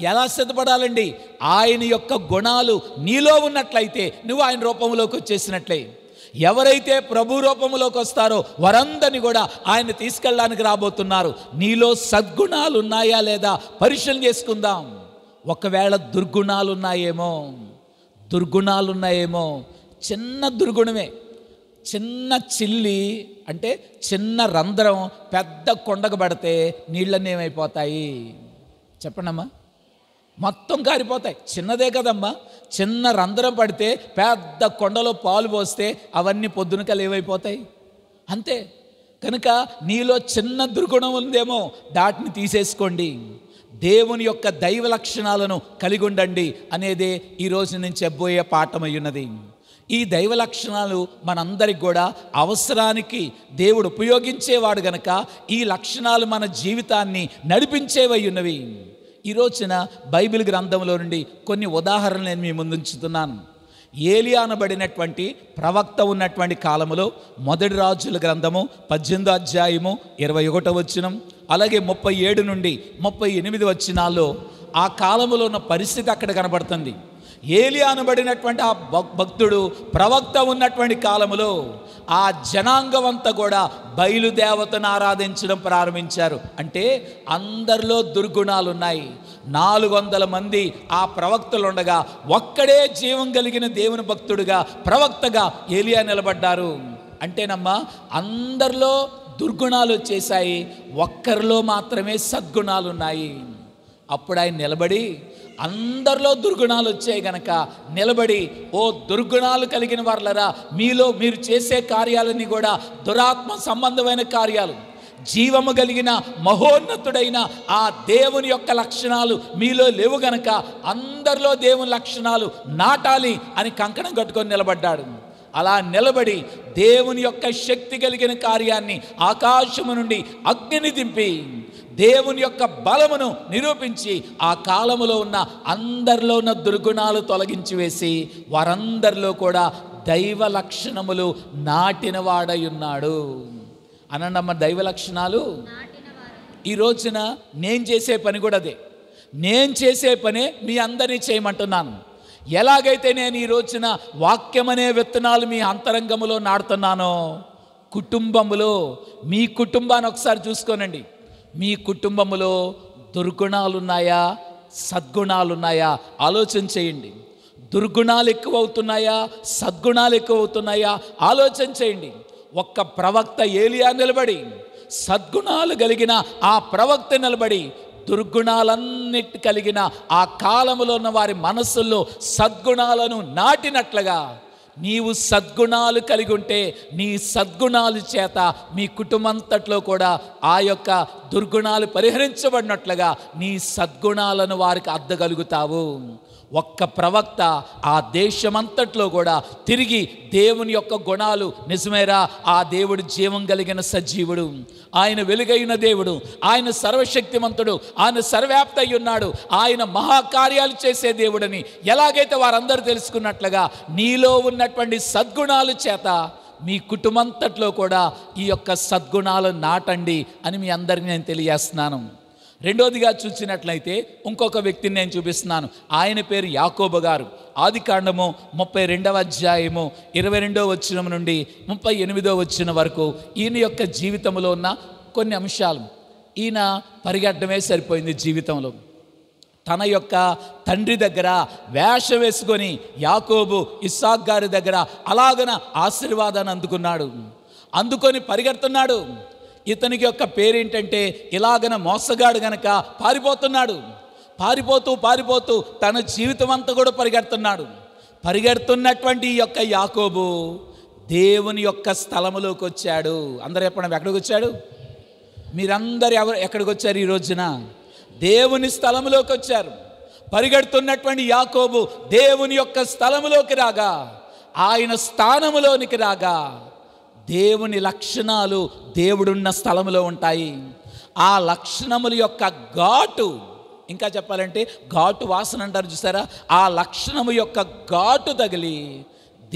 ఎలా సిద్ధపడాలండి? ఆయన యొక్క గుణాలు నీలో ఉన్నట్లయితే నువ్వు ఆయన రూపంలోకి వచ్చేసినట్లే. ఎవరైతే ప్రభు రూపంలోకి వస్తారో వారందరినీ కూడా ఆయన తీసుకెళ్ళడానికి రాబోతున్నారు. నీలో సద్గుణాలు ఉన్నాయా లేదా పరిశీలన చేసుకుందాం. ఒకవేళ దుర్గుణాలు ఉన్నాయేమో, చిన్న దుర్గుణమే, చిన్న చిల్లి అంటే చిన్న రంధ్రం పెద్ద కొండకు పడితే నీళ్ళన్నీ ఏమైపోతాయి చెప్పండమ్మా? మొత్తం కారిపోతాయి. చిన్నదే కదమ్మా, చిన్న రంధ్రం పడితే పెద్ద కొండలో పాలు పోస్తే అవన్నీ పొద్దునకలు ఏమైపోతాయి, అంతే. కనుక నీలో చిన్న దుర్గుణం ఉందేమో, దాటిని తీసేసుకోండి. దేవుని యొక్క దైవ లక్షణాలను కలిగి ఉండండి అనేదే ఈరోజు నేను చెప్పబోయే పాఠమై ఉన్నది. ఈ దైవ లక్షణాలు మనందరికి కూడా అవసరానికి దేవుడు ఉపయోగించేవాడు గనక ఈ లక్షణాలు మన జీవితాన్ని నడిపించేవై ఉన్నవి. ఈ రోజున బైబిల్ గ్రంథంలో నుండి కొన్ని ఉదాహరణలు నేను మీ ముందుంచుతున్నాను. ఏలియా అనబడినటువంటి ప్రవక్త ఉన్నటువంటి కాలములో మొదటి రాజుల గ్రంథము 18వ అధ్యాయము 21వ వచనం, అలాగే 37 నుండి 38 వచనాల్లో ఆ కాలములో ఉన్న పరిస్థితి అక్కడ కనబడుతుంది. ఏలియా అనబడినటువంటి ఆ భక్తుడు ప్రవక్త ఉన్నటువంటి కాలములో ఆ జనాంగం అంతా కూడా బయలుదేవతను ఆరాధించడం ప్రారంభించారు. అంటే అందరిలో దుర్గుణాలు ఉన్నాయి. 400 మంది ఆ ప్రవక్తలు ఉండగా ఒక్కడే జీవం కలిగిన దేవుని భక్తుడిగా, ప్రవక్తగా ఏలియా నిలబడ్డారు. అంటేనమ్మా అందరిలో దుర్గుణాలు వచ్చేసాయి, ఒక్కరిలో మాత్రమే సద్గుణాలు ఉన్నాయి. అప్పుడు ఆయన నిలబడి, అందరిలో దుర్గుణాలు వచ్చాయి గనక నిలబడి, ఓ దుర్గుణాలు కలిగిన వారులరా, మీరు చేసే కార్యాలన్నీ కూడా దురాత్మ సంబంధమైన కార్యాలు. జీవము కలిగిన మహోన్నతుడైన ఆ దేవుని యొక్క లక్షణాలు మీలో లేవు గనక అందరిలో దేవుని లక్షణాలు నాటాలి అని కంకణం కట్టుకొని నిలబడ్డాడు. అలా నిలబడి దేవుని యొక్క శక్తి కలిగిన కార్యాన్ని ఆకాశము నుండి అగ్నిని దింపి దేవుని యొక్క బలమును నిరూపించి ఆ కాలములో ఉన్న అందరిలో ఉన్న దుర్గుణాలు తొలగించి వేసి వారందరిలో కూడా దైవ లక్షణములు నాటినవాడై ఉన్నాడు. అనండమ్మ, దైవ లక్షణాలు. ఈ రోజున నేను చేసే పని కూడా అదే. నేను చేసే పనే మీ అందరినీ చేయమంటున్నాను. ఎలాగైతే నేను ఈ రోజున వాక్యమనే విత్తనాలు మీ అంతరంగములో నాటుతున్నానో, కుటుంబములో మీ కుటుంబాన్ని ఒకసారి చూసుకోనండి. మీ కుటుంబములో దుర్గుణాలున్నాయా, సద్గుణాలున్నాయా ఆలోచన చేయండి. దుర్గుణాలు ఎక్కువ అవుతున్నాయా, సద్గుణాలు ఎక్కువ అవుతున్నాయా ఆలోచన చేయండి. ఒక్క ప్రవక్త ఏలియా నిలబడి, సద్గుణాలు కలిగిన ఆ ప్రవక్త నిలబడి, దుర్గుణాలన్నిటి కలిగిన ఆ కాలములో ఉన్న వారి మనస్సుల్లో సద్గుణాలను నాటినట్లుగా నీవు సద్గుణాలు కలిగి ఉంటే నీ సద్గుణాల చేత మీ కుటుంబంతట్లో కూడా ఆ యొక్క దుర్గుణాలు పరిహరించబడినట్లుగా నీ సద్గుణాలను వారికి అద్దగలుగుతావు. ఒక్క ప్రవక్త ఆ దేశమంతట్లో కూడా తిరిగి దేవుని యొక్క గుణాలు నిజమేరా, ఆ దేవుడు జీవం కలిగిన సజీవుడు, ఆయన వెలుగైన దేవుడు, ఆయన సర్వశక్తిమంతుడు, ఆయన సర్వవ్యాప్తి అయి ఉన్నాడు, ఆయన మహాకార్యాలు చేసే దేవుడని ఎలాగైతే వారందరూ తెలుసుకున్నట్లుగా నీలో ఉన్నటువంటి సద్గుణాల చేత మీ కుటుంబంతట్లో కూడా ఈ యొక్క సద్గుణాలు నాటండి అని మీ అందరికీ నేను తెలియజేస్తున్నాను. రెండోదిగా చూసినట్లయితే ఇంకొక వ్యక్తిని నేను చూపిస్తున్నాను. ఆయన పేరు యాకోబు గారు. ఆదికాండము 32వ అధ్యాయము 22వ వచనం నుండి 38వ వచనం వరకు ఈయన యొక్క జీవితంలో ఉన్న కొన్ని అంశాలు. ఈయన పరిగెట్టడమే సరిపోయింది జీవితంలో. తన యొక్క తండ్రి దగ్గర వేషం వేసుకొని యాకోబు ఇస్సాకు గారి దగ్గర అలాగన ఆశీర్వాదాన్ని అందుకొని పరిగెడుతున్నాడు. ఇతనికి యొక్క పేరేంటంటే ఇలాగన మోసగాడు గనక పారిపోతూ తన జీవితం అంతా కూడా పరిగెడుతున్నటువంటి ఈ యొక్క యాకోబు దేవుని యొక్క స్థలములోకి వచ్చాడు. అందరూ చెప్పండి, ఎక్కడికి వచ్చాడు? మీరందరూ ఎక్కడికి వచ్చారు ఈ రోజున? దేవుని స్థలములోకి వచ్చారు. పరిగెడుతున్నటువంటి యాకోబు దేవుని యొక్క స్థలములోకి రాగా, ఆయన స్థానములోనికి రాగా దేవుని లక్షణాలు దేవుడున్న స్థలంలో ఉంటాయి. ఆ లక్షణముల యొక్క ఘాటు, ఇంకా చెప్పాలంటే ఘాటు వాసన అంటారు చూసారా, ఆ లక్షణము యొక్క ఘాటు తగిలి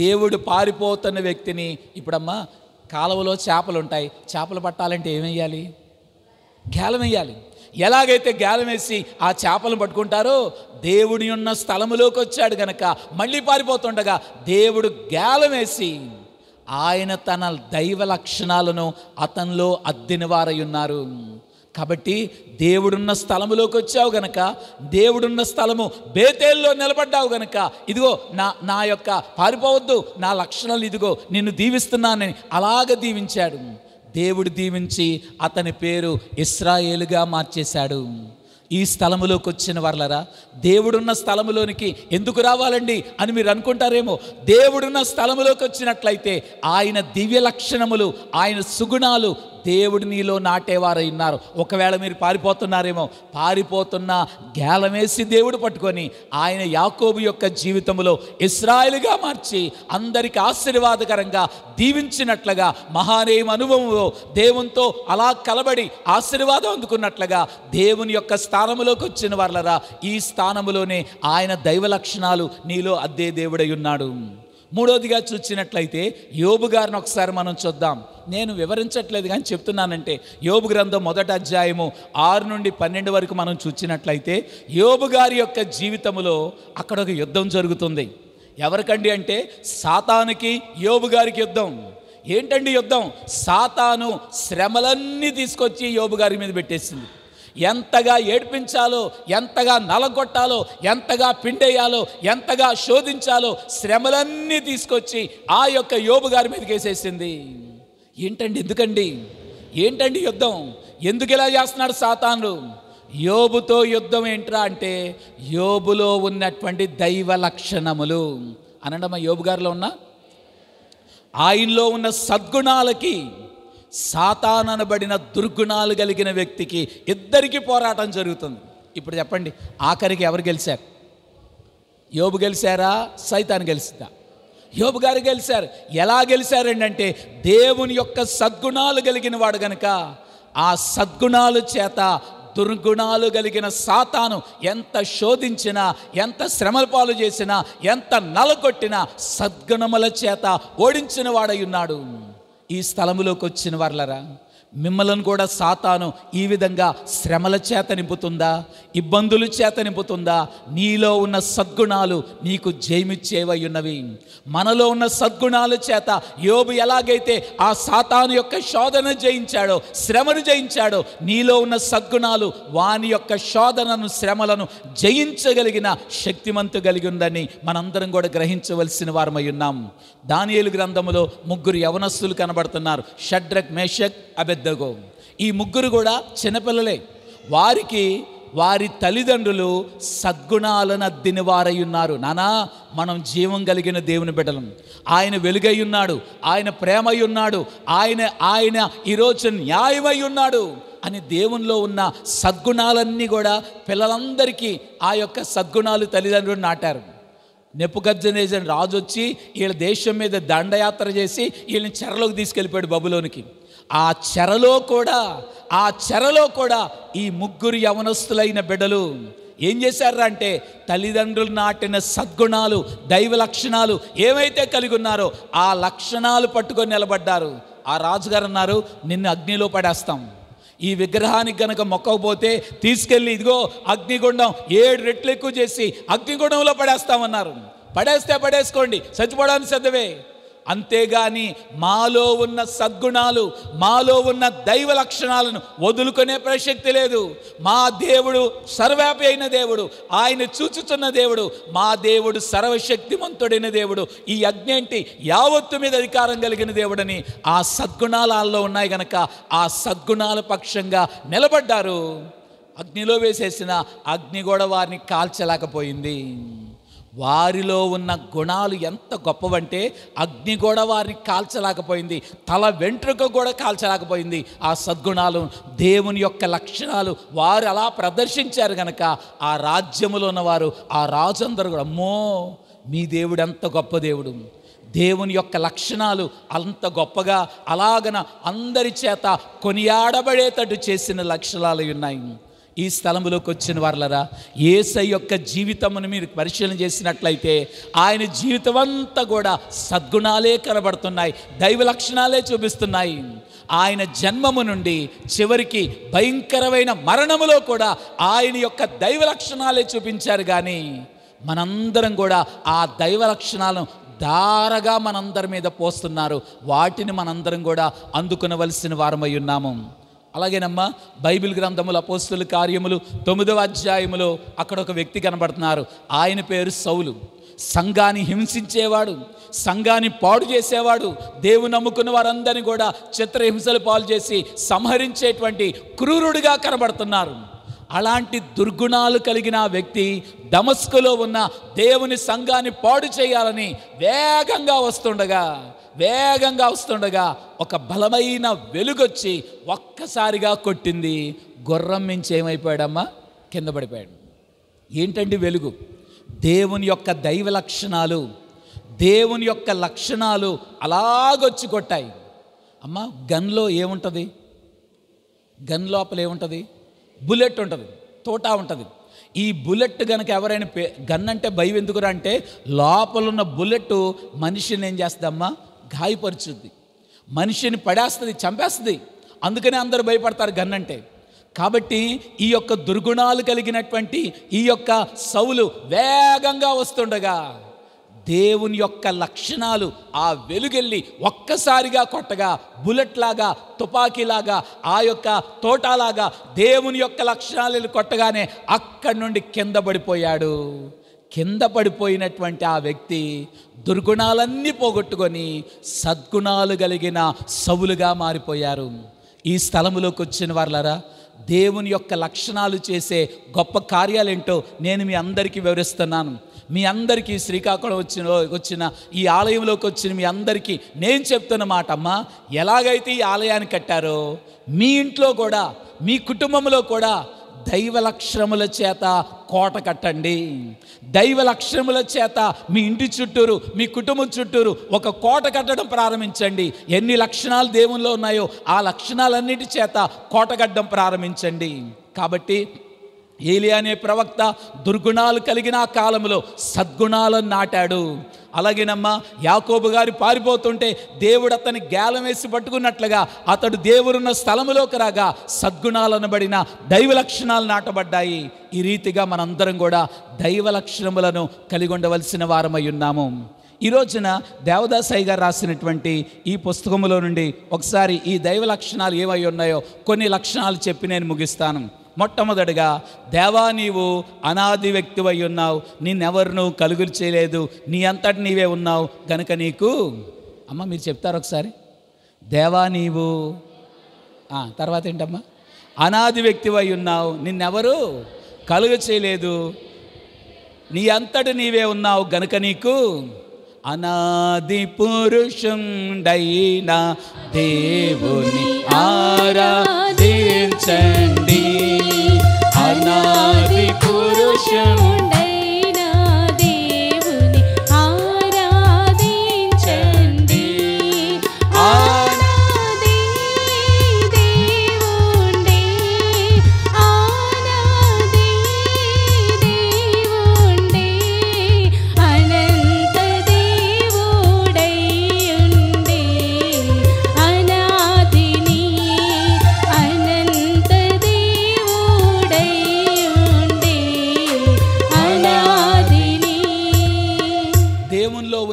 దేవుడు పారిపోతున్న వ్యక్తిని, ఇప్పుడమ్మా కాలువలో చేపలు ఉంటాయి, చేపలు పట్టాలంటే ఏమేయాలి? గేలం వేయాలి. ఎలాగైతే గేలం వేసి ఆ చేపలను పట్టుకుంటారో, దేవుడి ఉన్న స్థలములోకి వచ్చాడు గనక మళ్ళీ పారిపోతుండగా దేవుడు గేలం వేసి ఆయన తన దైవ లక్షణాలను అతనిలో అద్దిన వారై ఉన్నారు. కాబట్టి దేవుడున్న స్థలములోకి వచ్చావు గనక, దేవుడున్న స్థలము బేతేల్లో నిలబడ్డావు గనక, ఇదిగో నా యొక్క పారిపోవద్దు, నా లక్షణాలు ఇదిగో నిన్ను దీవిస్తున్నానని అలాగ దీవించాడు. దేవుడు దీవించి అతని పేరు ఇశ్రాయేలుగా మార్చేశాడు. ఈ స్థలములోకి వచ్చిన వాళ్ళరా, దేవుడున్న స్థలములోనికి ఎందుకు రావాలండి అని మీరు అనుకుంటారేమో. దేవుడున్న స్థలములోకి వచ్చినట్లయితే ఆయన దివ్య లక్షణములు, ఆయన సుగుణాలు దేవుడు నీలో నాటేవారై ఉన్నారు. ఒకవేళ మీరు పారిపోతున్నారేమో, పారిపోతున్న గేలమేసి దేవుడు పట్టుకొని ఆయన యాకోబు యొక్క జీవితంలో ఇశ్రాయేలుగా మార్చి అందరికి ఆశీర్వాదకరంగా దీవించినట్లుగా, మహానేమ అనుభవంలో దేవునితో అలా కలబడి ఆశీర్వాదం అందుకున్నట్లుగా దేవుని యొక్క స్థానములోకి వచ్చిన వాళ్ళరా, ఈ స్థానములోనే ఆయన దైవ లక్షణాలు నీలో అద్దే దేవుడై ఉన్నాడు. మూడోదిగా చూసినట్లయితే యోబు గారిని ఒకసారి మనం చూద్దాం. నేను వివరించట్లేదు కానీ చెప్తున్నానంటే, యోబు గ్రంథం 1వ అధ్యాయము 6 నుండి 12 వరకు మనం చూసినట్లయితే యోబు గారి యొక్క జీవితంలో అక్కడ ఒక యుద్ధం జరుగుతుంది. ఎవరికండి అంటే సాతానుకి యోబు గారికి యుద్ధం. ఏంటండి యుద్ధం? సాతాను శ్రమలన్నీ తీసుకొచ్చి యోబు గారి మీద పెట్టేసింది. ఎంతగా ఏడ్పించాలో, ఎంతగా నలగొట్టాలో, ఎంతగా పిండేయాలో, ఎంతగా శోధించాలో శ్రమలన్నీ తీసుకొచ్చి ఆ యొక్క యోబు గారి మీదకి వేసేసింది. ఏంటండి యుద్ధం? ఎందుకు ఇలా చేస్తున్నాడు సాతాను? యోబుతో యుద్ధం ఏంట్రా అంటే, యోబులో ఉన్నటువంటి దైవ లక్షణములు అనండమ్మా, యోబు గారిలో ఉన్న ఆయనలో ఉన్న సద్గుణాలకి సాతాననబడిన దుర్గుణాలు కలిగిన వ్యక్తికి ఇద్దరికి పోరాటం జరుగుతుంది. ఇప్పుడు చెప్పండి, ఆఖరికి ఎవరు గెలిచారు? యోబు గెలిచారా, సైతాన్ గెలిచిందా? యోబు గారు గెలిచారు. ఎలా గెలిచారండి అంటే, దేవుని యొక్క సద్గుణాలు కలిగిన వాడు గనుక ఆ సద్గుణాల చేత దుర్గుణాలు కలిగిన సాతాను ఎంత శోధించినా, ఎంత శ్రమల పాలు చేసినా, ఎంత నలగొట్టినా సద్గుణముల చేత ఓడించిన వాడై ఉన్నాడు. ఈ స్థలములోకి వచ్చిన వాళ్ళరా, మిమ్మల్ని కూడా సాతాను ఈ విధంగా శ్రమల చేత నింపుతుందా, ఇబ్బందుల చేత నింపుతుందా? నీలో ఉన్న సద్గుణాలు నీకు జయమిచ్చేవై ఉన్నవి. మనలో ఉన్న సద్గుణాల చేత యోబు ఎలాగైతే ఆ సాతాను యొక్క శోధన జయించాడో, శ్రమను జయించాడో, నీలో ఉన్న సద్గుణాలు వాని యొక్క శోధనను, శ్రమలను జయించగలిగిన శక్తిమంతు కలిగి ఉందని మనందరం కూడా గ్రహించవలసిన వారమై ఉన్నాం. దానియేలు గ్రంథములో 3 యవనస్తులు కనబడుతున్నారు, షడ్రక్, మేషక్, అబేద్నెగో. ఈ 3 కూడా చిన్నపిల్లలే. వారికి వారి తల్లిదండ్రులు సద్గుణాలను అద్దిన వారై ఉన్నారు. నానా, మనం జీవం కలిగిన దేవుని బిడ్డలం, ఆయన వెలుగై ఉన్నాడు, ఆయన ప్రేమై ఉన్నాడు, ఆయన ఈరోజు న్యాయమై ఉన్నాడు, అని దేవునిలో ఉన్న సద్గుణాలన్నీ కూడా పిల్లలందరికీ ఆ యొక్క సద్గుణాలు తల్లిదండ్రులు నాటారు. నెబుకద్నెజరు రాజు వచ్చి వీళ్ళ దేశం మీద దండయాత్ర చేసి వీళ్ళని చెరలోకి తీసుకెళ్ళిపోయాడు బబులోనికి. ఆ చెరలో కూడా ఈ ముగ్గురు యవనస్తులైన బిడ్డలు ఏం చేశారు అంటే తల్లిదండ్రులు నాటిన సద్గుణాలు, దైవ లక్షణాలు ఏవైతే కలిగి ఉన్నారో ఆ లక్షణాలు పట్టుకొని నిలబడ్డారు. ఆ రాజుగారు అన్నారు, నిన్ను అగ్నిలో పడేస్తాం, ఈ విగ్రహానికి గనక మొక్కకపోతే తీసుకెళ్ళి ఇదిగో అగ్నిగుండం 7 రెట్లు ఎక్కువ చేసి అగ్నిగుండంలో పడేస్తామన్నారు. పడేస్తే పడేసుకోండి, చచ్చిపోవడానికి సిద్ధమే. అంతేగాని మాలో ఉన్న సద్గుణాలు, మాలో ఉన్న దైవ లక్షణాలను వదులుకునే ప్రసక్తి లేదు. మా దేవుడు సర్వవ్యాపి అయిన దేవుడు, ఆయన చూచుతున్న దేవుడు, మా దేవుడు సర్వశక్తిమంతుడైన దేవుడు, ఈ అగ్ని ఏంటి యావత్తు మీద అధికారం కలిగిన దేవుడని ఆ సద్గుణాలు వాళ్ళలో ఉన్నాయి గనక ఆ సద్గుణాల పక్షంగా నిలబడ్డారు. అగ్నిలో వేసేసిన అగ్ని కూడా వారిని కాల్చలేకపోయింది. వారిలో ఉన్న గుణాలు ఎంత గొప్పవంటే అగ్ని కూడా వారిని కాల్చలేకపోయింది, తల వెంట్రుక కూడా కాల్చలేకపోయింది. ఆ సద్గుణాలు, దేవుని యొక్క లక్షణాలు వారు అలా ప్రదర్శించారు కనుక ఆ రాజ్యములో ఉన్నవారు, ఆ రాజు అందరూ కూడా అమ్మో మీ దేవుడు ఎంత గొప్ప దేవుడు, దేవుని యొక్క లక్షణాలు అంత గొప్పగా అలాగన అందరి చేత కొనియాడబడేటట్టు చేసిన లక్షణాలు ఉన్నాయి. ఈ స్థలంలోకి వచ్చిన వారలరా, యేసయ్య యొక్క జీవితమును మీరు పరిశీలన చేసినట్లయితే ఆయన జీవితం అంతా కూడా సద్గుణాలే కనబడుతున్నాయి, దైవ లక్షణాలే చూపిస్తున్నాయి. ఆయన జన్మము నుండి చివరికి భయంకరమైన మరణములో కూడా ఆయన యొక్క దైవ లక్షణాలే చూపించారు. కానీ మనందరం కూడా ఆ దైవ లక్షణాలను ధారగా మనందరి మీద పోస్తున్నారు. వాటిని మనందరం కూడా అందుకునవలసిన వారమై ఉన్నాము. అలాగేనమ్మా బైబిల్ గ్రంథములు అపోస్తుల కార్యములు 9వ అధ్యాయములో అక్కడ ఒక వ్యక్తి కనబడుతున్నారు. ఆయన పేరు సౌలు. సంఘాన్ని హింసించేవాడు, సంఘాన్ని పాడు చేసేవాడు, దేవుని నమ్ముకున్న వారందరినీ కూడా చిత్రహింసలు పాలు చేసి సంహరించేటువంటి క్రూరుడిగా కనబడుతున్నారు. అలాంటి దుర్గుణాలు కలిగిన ఆ వ్యక్తి దమస్కులో ఉన్న దేవుని సంఘాన్ని పాడు చేయాలని వేగంగా వస్తుండగా ఒక బలమైన వెలుగొచ్చి ఒక్కసారిగా కొట్టింది. గుర్రం మించి ఏమైపోయాడమ్మా, కింద పడిపోయాడు. ఏంటండి వెలుగు? దేవుని యొక్క దైవ లక్షణాలు, దేవుని యొక్క లక్షణాలు అలాగొచ్చి కొట్టాయి. అమ్మా గన్లో ఏముంటుంది? గన్ లోపల ఏముంటుంది? బుల్లెట్ ఉంటుంది, తోటా ఉంటుంది. ఈ బుల్లెట్ కనుక ఎవరైనా గన్ అంటే భయం ఎందుకురా అంటే లోపల ఉన్న బుల్లెట్ మనిషిని ఏం చేస్తుందమ్మా, గాయపరుచుద్ది, మనిషిని పడేస్తుంది, చంపేస్తుంది. అందుకనే అందరూ భయపడతారు గన్ అంటే. కాబట్టి ఈ యొక్క దుర్గుణాలు కలిగినటువంటి ఈ యొక్క సౌలు వేగంగా వస్తుండగా దేవుని యొక్క లక్షణాలు ఆ వెలుగెళ్ళి ఒక్కసారిగా కొట్టగా బుల్లెట్ లాగా, తుపాకీలాగా, ఆ యొక్క తోటాలాగా దేవుని యొక్క లక్షణాలు కొట్టగానే అక్కడి నుండి కింద పడిపోయాడు. కింద పడిపోయినటువంటి ఆ వ్యక్తి దుర్గుణాలన్నీ పోగొట్టుకొని సద్గుణాలు కలిగిన సౌలుగా మారిపోయారు. ఈ స్థలములోకి వచ్చిన వారలారా, దేవుని యొక్క లక్షణాలు చేసే గొప్ప కార్యాలేంటో నేను మీ అందరికీ వివరిస్తున్నాను. మీ అందరికీ శ్రీకాకుళం వచ్చిన ఈ ఆలయంలోకి వచ్చిన మీ అందరికీ నేను చెప్తున్న మాట అమ్మా, ఎలాగైతే ఈ ఆలయాన్ని కట్టారో మీ ఇంట్లో కూడా, మీ కుటుంబంలో కూడా దైవ లక్షణముల చేత కోట కట్టండి. దైవ లక్షణముల చేత మీ ఇంటి చుట్టూరు, మీ కుటుంబం చుట్టూరు ఒక కోట కట్టడం ప్రారంభించండి. ఎన్ని లక్షణాలు దేవునిలో ఉన్నాయో ఆ లక్షణాలన్నిటి చేత కోట కట్టడం ప్రారంభించండి. కాబట్టి ఏలియా అనే ప్రవక్త దుర్గుణాలు కలిగిన ఆ కాలంలో సద్గుణాలను నాటాడు. అలాగేనమ్మా యాకోబు గారు పారిపోతుంటే దేవుడు అతని గేలం వేసి పట్టుకున్నట్లుగా అతడు దేవుడున్న స్థలములోకి రాగా సద్గుణాలనబడిన దైవ లక్షణాలు నాటబడ్డాయి. ఈ రీతిగా మనందరం కూడా దైవ లక్షణములను కలిగి ఉండవలసిన వారమై ఉన్నాము. ఈ రోజున దేవదాసయ్య గారు రాసినటువంటి ఈ పుస్తకంలో నుండి ఒకసారి ఈ దైవ లక్షణాలు ఏమై ఉన్నాయో కొన్ని లక్షణాలు చెప్పి నేను ముగిస్తాను. మొట్టమొదటిగా, దేవా నీవు అనాది వ్యక్తివై ఉన్నావు, నిన్నెవరు కలుగులు చేయలేదు, నీ అంతటి నీవే ఉన్నావు గనుక నీకు, అమ్మ మీరు చెప్తారు ఒకసారి, దేవా నీవు తర్వాత ఏంటమ్మా, అనాది వ్యక్తివై ఉన్నావు, నిన్నెవరు కలుగు చేయలేదు, నీ అంతటి నీవే ఉన్నావు గనుక నీకు అనాది పురుషుండైన దేవుని ఆరాధించుము. ఆరాధించండి అనాది పురుషుడు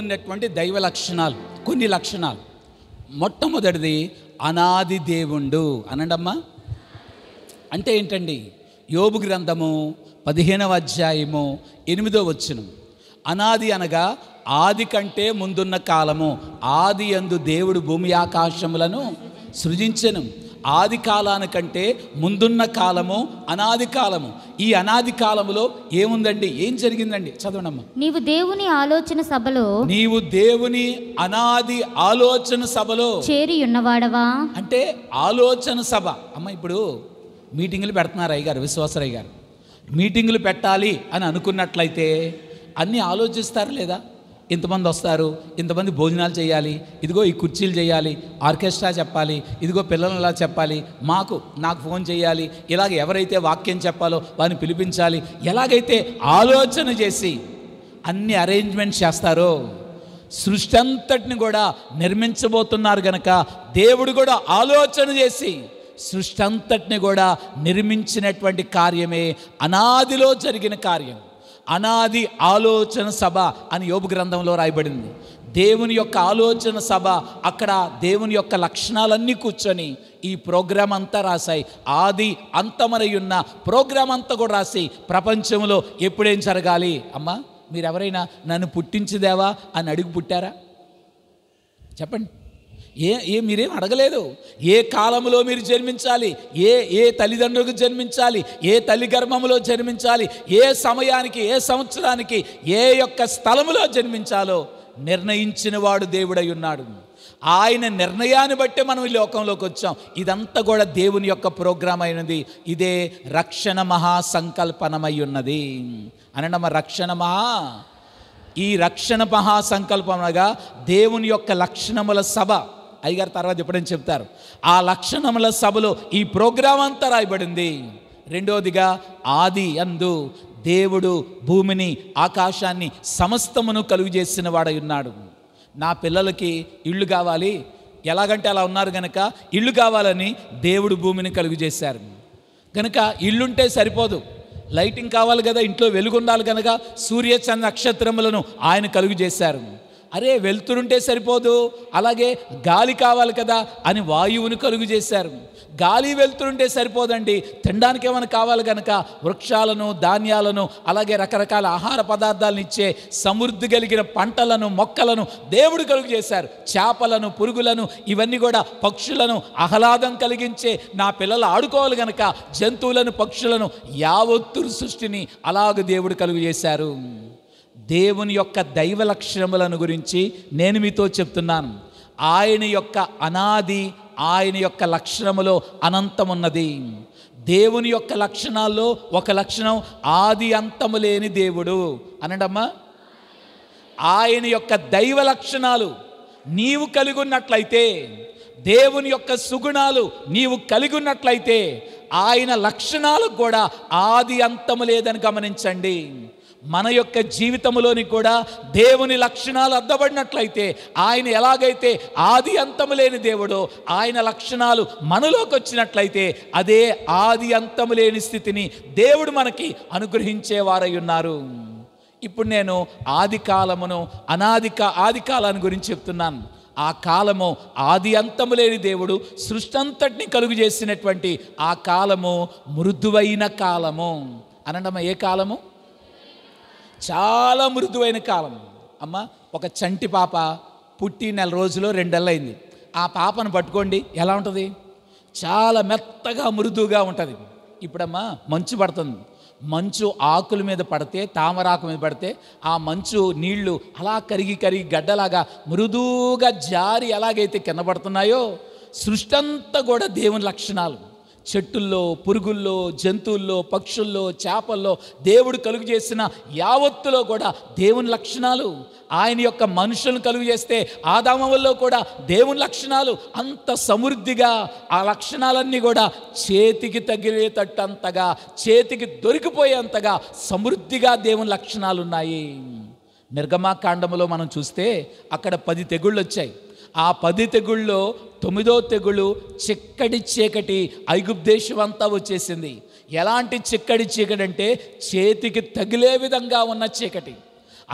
ఉన్నటువంటి దైవ లక్షణాలు, కొన్ని లక్షణాలు. మొట్టమొదటిది అనాది దేవుండు అనండమ్మా. అంటే ఏంటండి? యోబు గ్రంథము 15వ అధ్యాయము 8వ వచనం. అనాది అనగా ఆది కంటే ముందున్న కాలము. ఆది యందు దేవుడు భూమి ఆకాశములను సృజించెను. ఆది కాలానికంటే ముందున్న కాలము అనాది కాలము. ఈ అనాది కాలములో ఏముందండి? ఏం జరిగిందండి? చదవనమ్మా. నీవు దేవుని ఆలోచన సభలో, నీవు దేవుని అనాది ఆలోచన సభలో చేరి ఉన్నవాడవా. అంటే ఆలోచన సభ. అమ్మ, ఇప్పుడు మీటింగులు పెడుతున్నారు అయ్యగారు, విశ్వాసరయ్య గారు. మీటింగులు పెట్టాలి అని అనుకున్నట్లయితే అన్నీ ఆలోచిస్తారు లేదా? ఇంతమంది వస్తారు, ఇంతమంది భోజనాలు చేయాలి, ఇదిగో ఈ కుర్చీలు చేయాలి, ఆర్కెస్ట్రా చెప్పాలి, ఇదిగో పిల్లలు ఇలా చెప్పాలి, నాకు ఫోన్ చేయాలి, ఇలాగ ఎవరైతే వాక్యం చెప్పాలో వారిని పిలిపించాలి. ఎలాగైతే ఆలోచన చేసి అన్ని అరేంజ్మెంట్స్ చేస్తారో, సృష్టి అంతటిని కూడా నిర్మించబోతున్నారు గనక దేవుడు కూడా ఆలోచన చేసి సృష్టి అంతటిని కూడా నిర్మించినటువంటి కార్యమే అనాదిలో జరిగిన కార్యం. అనాది ఆలోచన సభ అని యోబు గ్రంథంలో రాయబడింది. దేవుని యొక్క ఆలోచన సభ, అక్కడ దేవుని యొక్క లక్షణాలన్నీ కూర్చొని ఈ ప్రోగ్రాం అంతా రాశాయి. ఆది అంతమరై ఉన్న ప్రోగ్రాం అంతా కూడా రాసి ప్రపంచంలో ఎప్పుడేం జరగాలి. అమ్మా, మీరు ఎవరైనా నన్ను పుట్టించుదేవా అని అడిగి పుట్టారా? చెప్పండి. మీరేం అడగలేదు. ఏ కాలంలో మీరు జన్మించాలి, ఏ తల్లిదండ్రులకు జన్మించాలి, ఏ తల్లి గర్భంలో జన్మించాలి, ఏ సమయానికి, ఏ సంవత్సరానికి, ఏ యొక్క స్థలములో జన్మించాలో నిర్ణయించిన వాడు దేవుడై ఉన్నాడు. ఆయన నిర్ణయాన్ని బట్టే మనం ఈ లోకంలోకి వచ్చాం. ఇదంతా కూడా దేవుని యొక్క ప్రోగ్రాం అయినది. ఇదే రక్షణ మహాసంకల్పనమై ఉన్నది అనడమ. ఈ రక్షణ మహాసంకల్పనగా దేవుని యొక్క లక్షణముల సభ. అయ్యగారు తర్వాత ఎప్పుడైనా చెప్తారు. ఆ లక్షణముల సభలో ఈ ప్రోగ్రాం అంతా రాయబడింది. రెండోదిగా ఆది యందు దేవుడు భూమిని ఆకాశాన్ని సమస్తమును కలుగు చేసిన వాడై ఉన్నాడు. నా పిల్లలకి ఇళ్ళు కావాలి, ఎలాగంటే అలా ఉన్నారు కనుక ఇళ్ళు కావాలని దేవుడు భూమిని కలుగు చేశారు. కనుక ఇల్లుంటే సరిపోదు, లైటింగ్ కావాలి కదా, ఇంట్లో వెలుగు ఉండాలి కనుక సూర్య చంద్ర నక్షత్రములను ఆయన కలుగు చేశారు. అరే, వెలుతురుంటే సరిపోదు, అలాగే గాలి కావాలి కదా అని వాయువుని కలుగు చేశారు. గాలి వెలుతురుంటే సరిపోదండి, తినడానికి ఏమైనా కావాలి కనుక వృక్షాలను, ధాన్యాలను, అలాగే రకరకాల ఆహార పదార్థాలను ఇచ్చే సమృద్ధి కలిగిన పంటలను, మొక్కలను దేవుడు కలుగు చేశారు. చేపలను, పురుగులను, ఇవన్నీ కూడా పక్షులను ఆహ్లాదం కలిగించే, నా పిల్లలు ఆడుకోవాలి కనుక జంతువులను, పక్షులను, యావత్తు సృష్టిని అలాగ దేవుడు కలుగు చేశారు. దేవుని యొక్క దైవ లక్షణములను గురించి నేను మీతో చెప్తున్నాను. ఆయన యొక్క అనాది, ఆయన యొక్క లక్షణములో అనంతమున్నది. దేవుని యొక్క లక్షణాల్లో ఒక లక్షణం ఆది అంతము లేని దేవుడు అనండమ్మా. ఆయన యొక్క దైవ లక్షణాలు నీవు కలిగి ఉన్నట్లయితే, దేవుని యొక్క సుగుణాలు నీవు కలిగి ఉన్నట్లయితే, ఆయన లక్షణాలకు కూడా ఆది అంతము లేదని గమనించండి. మన యొక్క జీవితంలోని కూడా దేవుని లక్షణాలు అద్దబడినట్లయితే, ఆయన ఎలాగైతే ఆది అంతము లేని దేవుడో ఆయన లక్షణాలు మనలోకి వచ్చినట్లయితే అదే ఆది అంతము లేని స్థితిని దేవుడు మనకి అనుగ్రహించేవారై ఉన్నారు. ఇప్పుడు నేను ఆది కాలమును ఆది కాలాన్ని గురించి చెప్తున్నాను. ఆ కాలము ఆది అంతము లేని దేవుడు సృష్టి అంతటిని కలుగు చేసినటువంటి ఆ కాలము మృదువైన కాలము అనండమ్మ. ఏ కాలము? చాలా మృదువైన కాలం. అమ్మ, ఒక చంటి పాప పుట్టి 4 రోజులు 2 నెలలు అయింది. ఆ పాపను పట్టుకోండి, ఎలా ఉంటుంది? చాలా మెత్తగా మృదువుగా ఉంటుంది. ఇప్పుడమ్మా మంచు పడుతుంది. మంచు ఆకుల మీద పడితే, తామరాకు మీద పడితే ఆ మంచు నీళ్లు అలా కరిగి గడ్డలాగా మృదువుగా జారి ఎలాగైతే కింద పడుతున్నాయో, సృష్టి అంతా కూడా దేవుని లక్షణాలు చెట్టుల్లో, పురుగుల్లో, జంతువుల్లో, పక్షుల్లో, చేపల్లో దేవుడు కలుగు చేసిన యావత్తులో కూడా దేవుని లక్షణాలు. ఆయన యొక్క మనుషులను కలుగు చేస్తే ఆదామవల్లో కూడా దేవుని లక్షణాలు అంత సమృద్ధిగా, ఆ లక్షణాలన్నీ కూడా చేతికి తగిలేటట్టంతగా, చేతికి దొరికిపోయేంతగా సమృద్ధిగా దేవుని లక్షణాలు ఉన్నాయి. నిర్గమాకాండములో మనం చూస్తే అక్కడ 10 తెగుళ్ళు వచ్చాయి. ఆ 10 తెగుళ్ళలో 9వ తెగుళ్ళు చిక్కడి చీకటి ఐగుప్తు దేశం అంతా వచ్చేసింది. ఎలాంటి చిక్కడి చీకటి అంటే చేతికి తగిలే విధంగా ఉన్న చీకటి.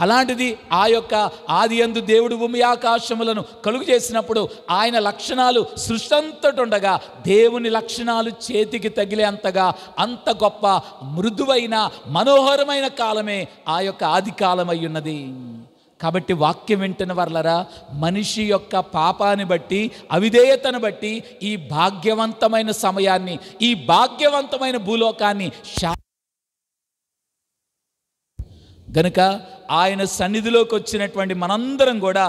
అలాంటిది ఆ యొక్క ఆది యందు దేవుడు భూమి ఆకాశములను కలుగు చేసినప్పుడు ఆయన లక్షణాలు సృష్టి అంతటి ఉండగా దేవుని లక్షణాలు చేతికి తగిలేంతగా అంత గొప్ప మృదువైన మనోహరమైన కాలమే ఆ యొక్క ఆది కాలమై ఉన్నది. కాబట్టి వాక్యం వింటున్న వర్లరా, మనిషి యొక్క పాపాన్ని బట్టి, అవిధేయతను బట్టి ఈ భాగ్యవంతమైన సమయాన్ని, ఈ భాగ్యవంతమైన భూలోకాన్ని గనుక ఆయన సన్నిధిలోకి వచ్చినటువంటి మనందరం కూడా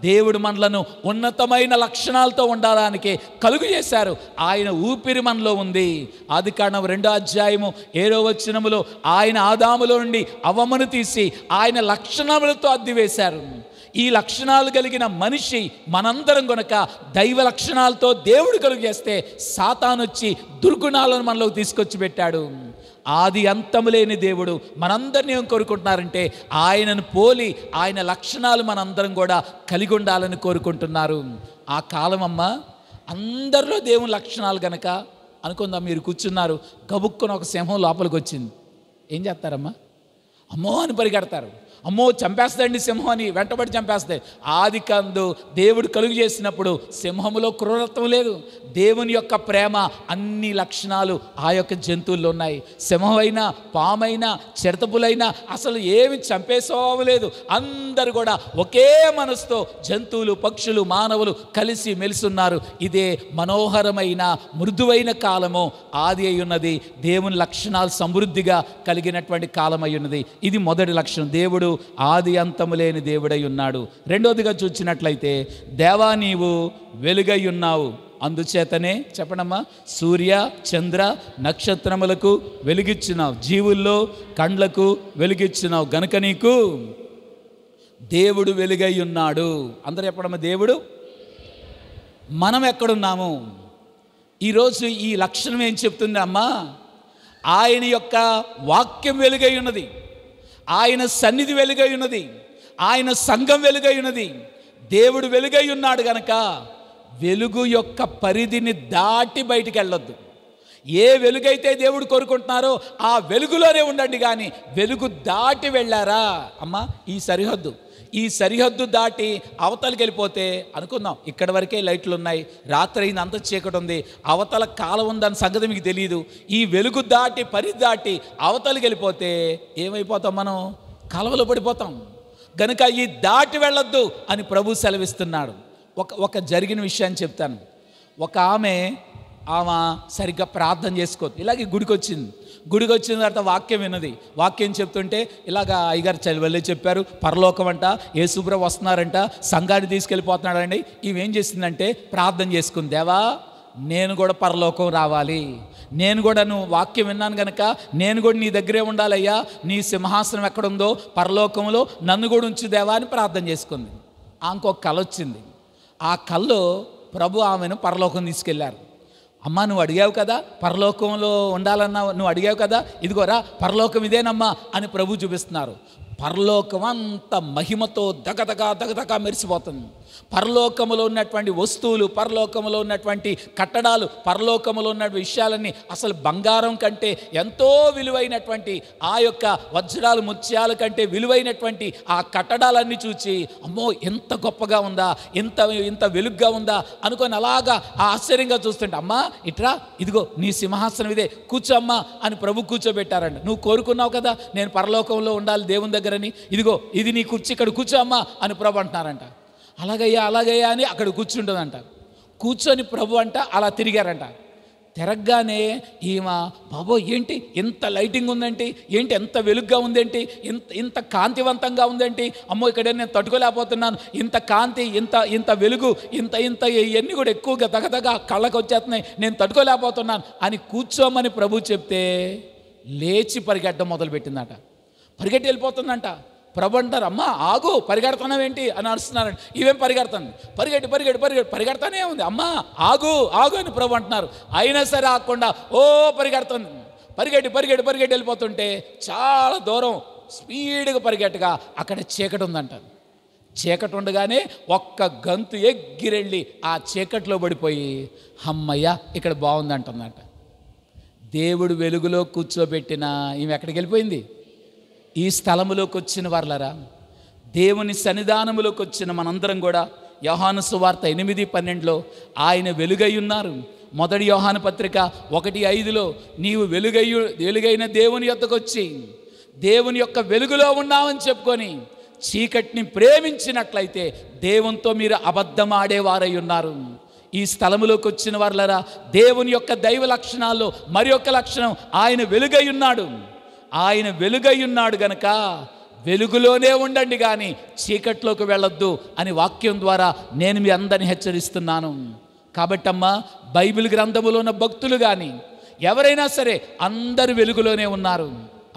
దేవుడు మనలను ఉన్నతమైన లక్షణాలతో ఉండడానికే కలుగు చేశారు. ఆయన ఊపిరి మనలో ఉంది. ఆదికాండం 2వ అధ్యాయము 7వ వచనములో ఆయన ఆదాములో నుండి అవ్వను తీసి ఆయన లక్షణములతో అద్దివేశారు. ఈ లక్షణాలు కలిగిన మనిషి మనందరం గనుక దైవ లక్షణాలతో దేవుడు కలుగు చేస్తే సాతాను వచ్చి దుర్గుణాలను మనలోకి తీసుకొచ్చి పెట్టాడు. ఆది అంతము లేని దేవుడు మనందరినీ ఏం కోరుకుంటున్నారంటే ఆయనను పోలి ఆయన లక్షణాలు మనందరం కూడా కలిగి ఉండాలని కోరుకుంటున్నారు. ఆ కాలం అమ్మ అందరిలో దేవుని లక్షణాలు గనక అనుకుందాం. మీరు కూర్చున్నారు, గబుక్కున ఒక సింహం లోపలికి వచ్చింది. ఏం చేస్తారమ్మా? అమ్మో అని పరిగెడతారు. అమ్మో చంపేస్తాయండి సింహం అని, వెంటబడి చంపేస్తాయి. ఆది కందు దేవుడు కలుగు చేసినప్పుడు సింహములో క్రూరత్వం లేదు. దేవుని యొక్క ప్రేమ అన్ని లక్షణాలు ఆ యొక్క జంతువుల్లో ఉన్నాయి. సింహమైనా, పామైనా, చిరతపులైనా అసలు ఏమి చంపేసుకోవలేదు. అందరూ కూడా ఒకే మనసుతో జంతువులు, పక్షులు, మానవులు కలిసి మెలిసున్నారు. ఇదే మనోహరమైన మృదువైన కాలము ఆది అయి ఉన్నది. దేవుని లక్షణాలు సమృద్ధిగా కలిగినటువంటి కాలం అయి ఉన్నది. ఇది మొదటి లక్షణం. దేవుడు ఆది అంతము లేని దేవుడై ఉన్నాడు. రెండోదిగా చూసినట్లయితే దేవా నీవు వెలుగై ఉన్నావు, అందుచేతనే చెప్పనమ్మా సూర్య చంద్ర నక్షత్రములకు వెలుగిచ్చినావు, జీవుల్లో కండ్లకు వెలుగిచ్చినావు, గనుక నీకు దేవుడు వెలుగై ఉన్నాడు. అందరూ చెప్పడమ్మా దేవుడు. మనం ఎక్కడున్నాము ఈరోజు? ఈ లక్షణం ఏం చెప్తుంది అమ్మా? ఆయన యొక్క వాక్యం వెలుగై ఉన్నది, ఆయన సన్నిధి వెలుగై ఉన్నది, ఆయన సంఘం వెలుగై ఉన్నది. దేవుడు వెలుగై ఉన్నాడు గనక వెలుగు యొక్క పరిధిని దాటి బయటికి వెళ్ళొద్దు. ఏ వెలుగైతే దేవుడు కోరుకుంటున్నారో ఆ వెలుగులోనే ఉండండి. కానీ వెలుగు దాటి వెళ్ళారా అమ్మా, ఈ సరిహద్దు దాటి అవతలకి వెళ్ళిపోతే అనుకుందాం ఇక్కడి వరకే లైట్లు ఉన్నాయి, రాత్రి అయింది, అంత చీకటి ఉంది, అవతల కాలం ఉందని సంగతి మీకు తెలియదు. ఈ వెలుగు దాటి పరిధి దాటి అవతలకి వెళ్ళిపోతే ఏమైపోతాం? మనం కలవలో పడిపోతాం. గనుక ఈ దాటి వెళ్ళొద్దు అని ప్రభు సెలవిస్తున్నాడు. ఒక జరిగిన విషయాన్ని చెప్తాను. ఒక ఆమె సరిగ్గా ప్రార్థన చేసుకోవద్దు, ఇలాగే గుడికి వచ్చిన తర్వాత వాక్యం విన్నది. వాక్యం చెప్తుంటే ఇలాగ అయ్యగారు చలివల్లే చెప్పారు, పరలోకం అంట, యేసుప్రభు వస్తున్నారంట, సంఘాన్ని తీసుకెళ్ళిపోతున్నాడండి. ఇవేం చేసిందంటే ప్రార్థన చేసుకుంది, దేవా నేను కూడా పరలోకం రావాలి, నేను కూడా నువ్వు వాక్యం విన్నాను కనుక నేను కూడా నీ దగ్గరే ఉండాలయ్యా, నీ సింహాసనం ఎక్కడుందో పరలోకంలో నన్ను కూడా ఉంచు దేవా అని ప్రార్థన చేసుకుంది. ఆమెకు కళ వచ్చింది. ఆ కళ్ళు ప్రభు ఆమెను పరలోకం తీసుకెళ్లారు. అమ్మా నువ్వు అడిగావు కదా పరలోకంలో ఉండాలన్నా, నువ్వు అడిగావు కదా, ఇదిగోరా పరలోకం ఇదేనమ్మా అని ప్రభు చూపిస్తున్నారు. పరలోకం అంత మహిమతో దగదగా మెరిసిపోతుంది. పరలోకములో ఉన్నటువంటి వస్తువులు, పరలోకములో ఉన్నటువంటి కట్టడాలు, పరలోకములో ఉన్న విషయాలన్నీ అసలు బంగారం కంటే ఎంతో విలువైనటువంటి ఆ యొక్క వజ్రాలు ముత్యాల కంటే విలువైనటువంటి ఆ కట్టడాలన్నీ చూచి అమ్మో ఎంత గొప్పగా ఉందా, ఇంత వెలుగ్గా ఉందా అనుకొని అలాగా ఆశ్చర్యంగా చూస్తుంటే, అమ్మా ఇట్రా, ఇదిగో నీ సింహాసనం ఇదే, కూర్చో అమ్మా అని ప్రభు కూర్చోబెట్టారంట. నువ్వు కోరుకున్నావు కదా నేను పరలోకంలో ఉండాలి దేవుని దగ్గరని, ఇదిగో ఇది నీ కుర్చీ, ఇక్కడ కూర్చో అమ్మా అని ప్రభు అంటున్నారంట. అలాగయ్యా అని అక్కడ కూర్చుంటుందంట. కూర్చొని ప్రభు అంట అలా తిరిగారంట. తిరగగానే ఈమె బాబో ఏంటి ఇంత లైటింగ్ ఉందేంటి, ఏంటి ఎంత వెలుగ్గా ఉందేంటి, ఇంత కాంతివంతంగా ఉందేంటి, అమ్మో ఇక్కడ నేను తట్టుకోలేకపోతున్నాను, ఇంత కాంతి, ఇంత వెలుగు, ఇంత ఇవన్నీ కూడా ఎక్కువగా దగదగా కళ్ళకు వచ్చేస్తున్నాయి, నేను తట్టుకోలేకపోతున్నాను అని కూర్చోమని ప్రభు చెప్తే లేచి పరిగెట్టడం మొదలుపెట్టిందట. పరిగెట్టి వెళ్ళిపోతుందంట. ప్రభు అంటారు, అమ్మ ఆగు, పరిగెడుతున్నావేంటి అని అరుస్తున్నారంట. ఇవేం పరిగెడతాను, పరిగెడతానే ఉంది. అమ్మ ఆగు అని ప్రభు అంటున్నారు. అయినా సరే ఆగకుండా పరిగెడుతుంది. పరిగెట్టి వెళ్ళిపోతుంటే చాలా దూరం స్పీడ్గా పరిగెట్టగా అక్కడ చీకటి ఉందంట. చీకటి ఉండగానే ఒక్క గంతు ఎగిరెళ్ళి ఆ చీకట్లో పడిపోయి అమ్మయ్య ఇక్కడ బాగుందంటుందంట. దేవుడు వెలుగులో కూర్చోబెట్టిన ఈమె ఎక్కడికి వెళ్ళిపోయింది? ఈ స్థలములోకి వచ్చిన వారలారా, దేవుని సన్నిధానములోకి వచ్చిన మనందరం కూడా యోహాను సువార్త 8:12 ఆయన వెలుగై ఉన్నారు. మొదటి యోహాను పత్రిక 1:5 నీవు వెలుగైన దేవుని యొద్దకు వచ్చి దేవుని యొక్క వెలుగులో ఉన్నామని చెప్పుకొని చీకటిని ప్రేమించినట్లయితే దేవునితో మీరు అబద్ధం ఆడేవారై ఉన్నారు. ఈ స్థలములోకి వచ్చిన వారలారా, దేవుని యొక్క దైవ లక్షణాల్లో మరి యొక్క లక్షణం ఆయన వెలుగై ఉన్నాడు. ఆయన వెలుగై ఉన్నాడు గనక వెలుగులోనే ఉండండి కానీ చీకట్లోకి వెళ్ళొద్దు అని వాక్యం ద్వారా నేను మీ అందరిని హెచ్చరిస్తున్నాను. కాబట్టమ్మా, బైబిల్ గ్రంథములో ఉన్న భక్తులు కానీ ఎవరైనా సరే అందరూ వెలుగులోనే ఉన్నారు.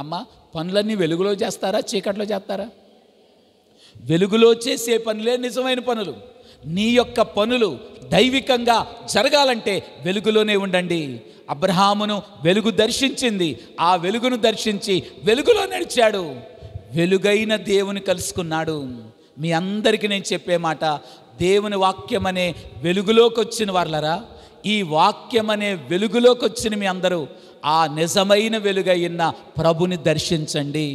అమ్మ, పనులన్నీ వెలుగులో చేస్తారా, చీకట్లో చేస్తారా? వెలుగులో చేసే పనులే నిజమైన పనులు. నీ యొక్క పనులు దైవికంగా జరగాలంటే వెలుగులోనే ఉండండి. అబ్రహామును వెలుగు దర్శించింది, ఆ వెలుగును దర్శించి వెలుగులో నడిచాడు, వెలుగైన దేవుని కలుసుకున్నాడు. మీ అందరికీ నేను చెప్పే మాట, దేవుని వాక్యం అనే వెలుగులోకి వచ్చిన వారలరా, ఈ వాక్యం అనే వెలుగులోకి వచ్చిన మీ అందరూ ఆ నిజమైన వెలుగైన ప్రభుని దర్శించండి.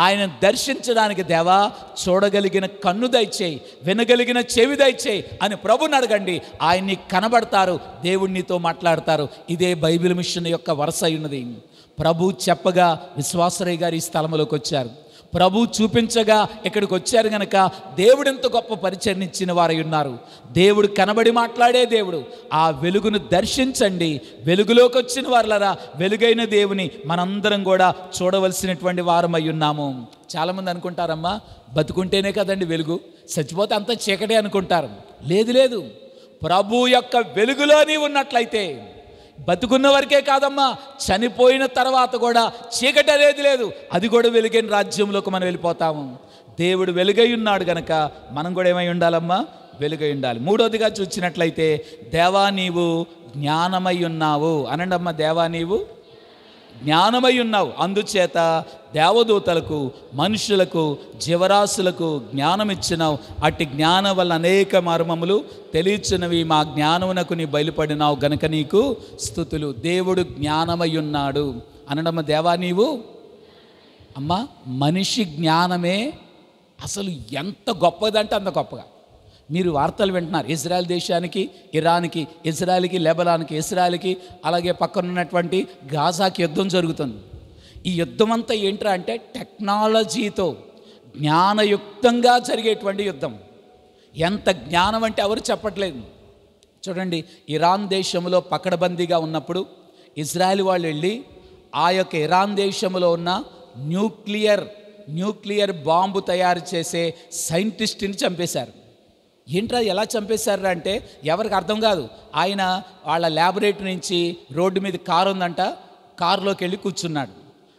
ఆయన దర్శించడానికి దేవా చూడగలిగిన కన్ను దయచేయి, వినగలిగిన చెవి దయచేయి అని ప్రభుని అడగండి. ఆయన్ని కనబడతారు, దేవుడు నీతో మాట్లాడతారు. ఇదే బైబిల్ మిషన్ యొక్క వరుస ఉన్నది. ప్రభు చెప్పగా విశ్వాసరయ్య గారు ఈ స్థలంలోకి వచ్చారు. ప్రభు చూపించగా ఇక్కడికి వచ్చారు గనక దేవుడు ఎంత గొప్ప పరిచయం ఇచ్చిన వారై ఉన్నారు. దేవుడు కనబడి మాట్లాడే దేవుడు. ఆ వెలుగును దర్శించండి. వెలుగులోకి వచ్చిన వారలరా, వెలుగైన దేవుని మనందరం కూడా చూడవలసినటువంటి వారమై ఉన్నాము. చాలామంది అనుకుంటారమ్మా, బతుకుంటేనే కదండి వెలుగు, చచ్చిపోతే అంత చీకటే అనుకుంటారు. లేదు, ప్రభు యొక్క వెలుగులో నీవు ఉన్నట్లయితే బతుకున్న వరకే కాదమ్మా, చనిపోయిన తర్వాత కూడా చీకటి అనేది లేదు. అది కూడా వెలుగైన రాజ్యంలోకి మనం వెళ్ళిపోతాము. దేవుడు వెలుగై ఉన్నాడు గనక మనం కూడా ఏమై ఉండాలమ్మా? వెలుగై ఉండాలి. మూడోదిగా చూసినట్లయితే, దేవా నీవు జ్ఞానమై ఉన్నావు అనండి అమ్మ. దేవా నీవు జ్ఞానమై ఉన్నావు, అందుచేత దేవదూతలకు, మనుషులకు, జీవరాశులకు జ్ఞానం ఇచ్చినావు. అట్టి జ్ఞానం వల్ల అనేక మర్మములు తెలియచున్నవి. మా జ్ఞానమునకు నీ బయలుపడినావు గనక నీకు స్తుతులు. దేవుడు జ్ఞానమై ఉన్నాడు అనడమ్మ. దేవా నీవు అమ్మ, మనిషి జ్ఞానమే అసలు ఎంత గొప్పదంటే అంత గొప్పగా. మీరు వార్తలు వింటున్నారు, ఇజ్రాయెల్ దేశానికి, ఇరాన్కి, ఇజ్రాయెల్కి, లెబనాన్కి, ఇజ్రాయెల్కి, అలాగే పక్కన ఉన్నటువంటి గాజాకి యుద్ధం జరుగుతుంది. ఈ యుద్ధం అంతా ఏంట్రా అంటే టెక్నాలజీతో జ్ఞానయుక్తంగా జరిగేటువంటి యుద్ధం. ఎంత జ్ఞానం అంటే ఎవరు చెప్పట్లేదు. చూడండి, ఇరాన్ దేశంలో పకడ్బందీగా ఉన్నప్పుడు ఇజ్రాయెల్ వాళ్ళు వెళ్ళి ఆ యొక్క ఇరాన్ దేశంలో ఉన్న న్యూక్లియర్ బాంబు తయారు చేసే సైంటిస్ట్ని చంపేశారు. ఏంట్రా ఎలా చంపేశారు అంటే ఎవరికి అర్థం కాదు. ఆయన వాళ్ళ ల్యాబొరేటరీ నుంచి రోడ్డు మీద కారు ఉందంట, కారులోకి వెళ్ళి కూర్చున్నాడు.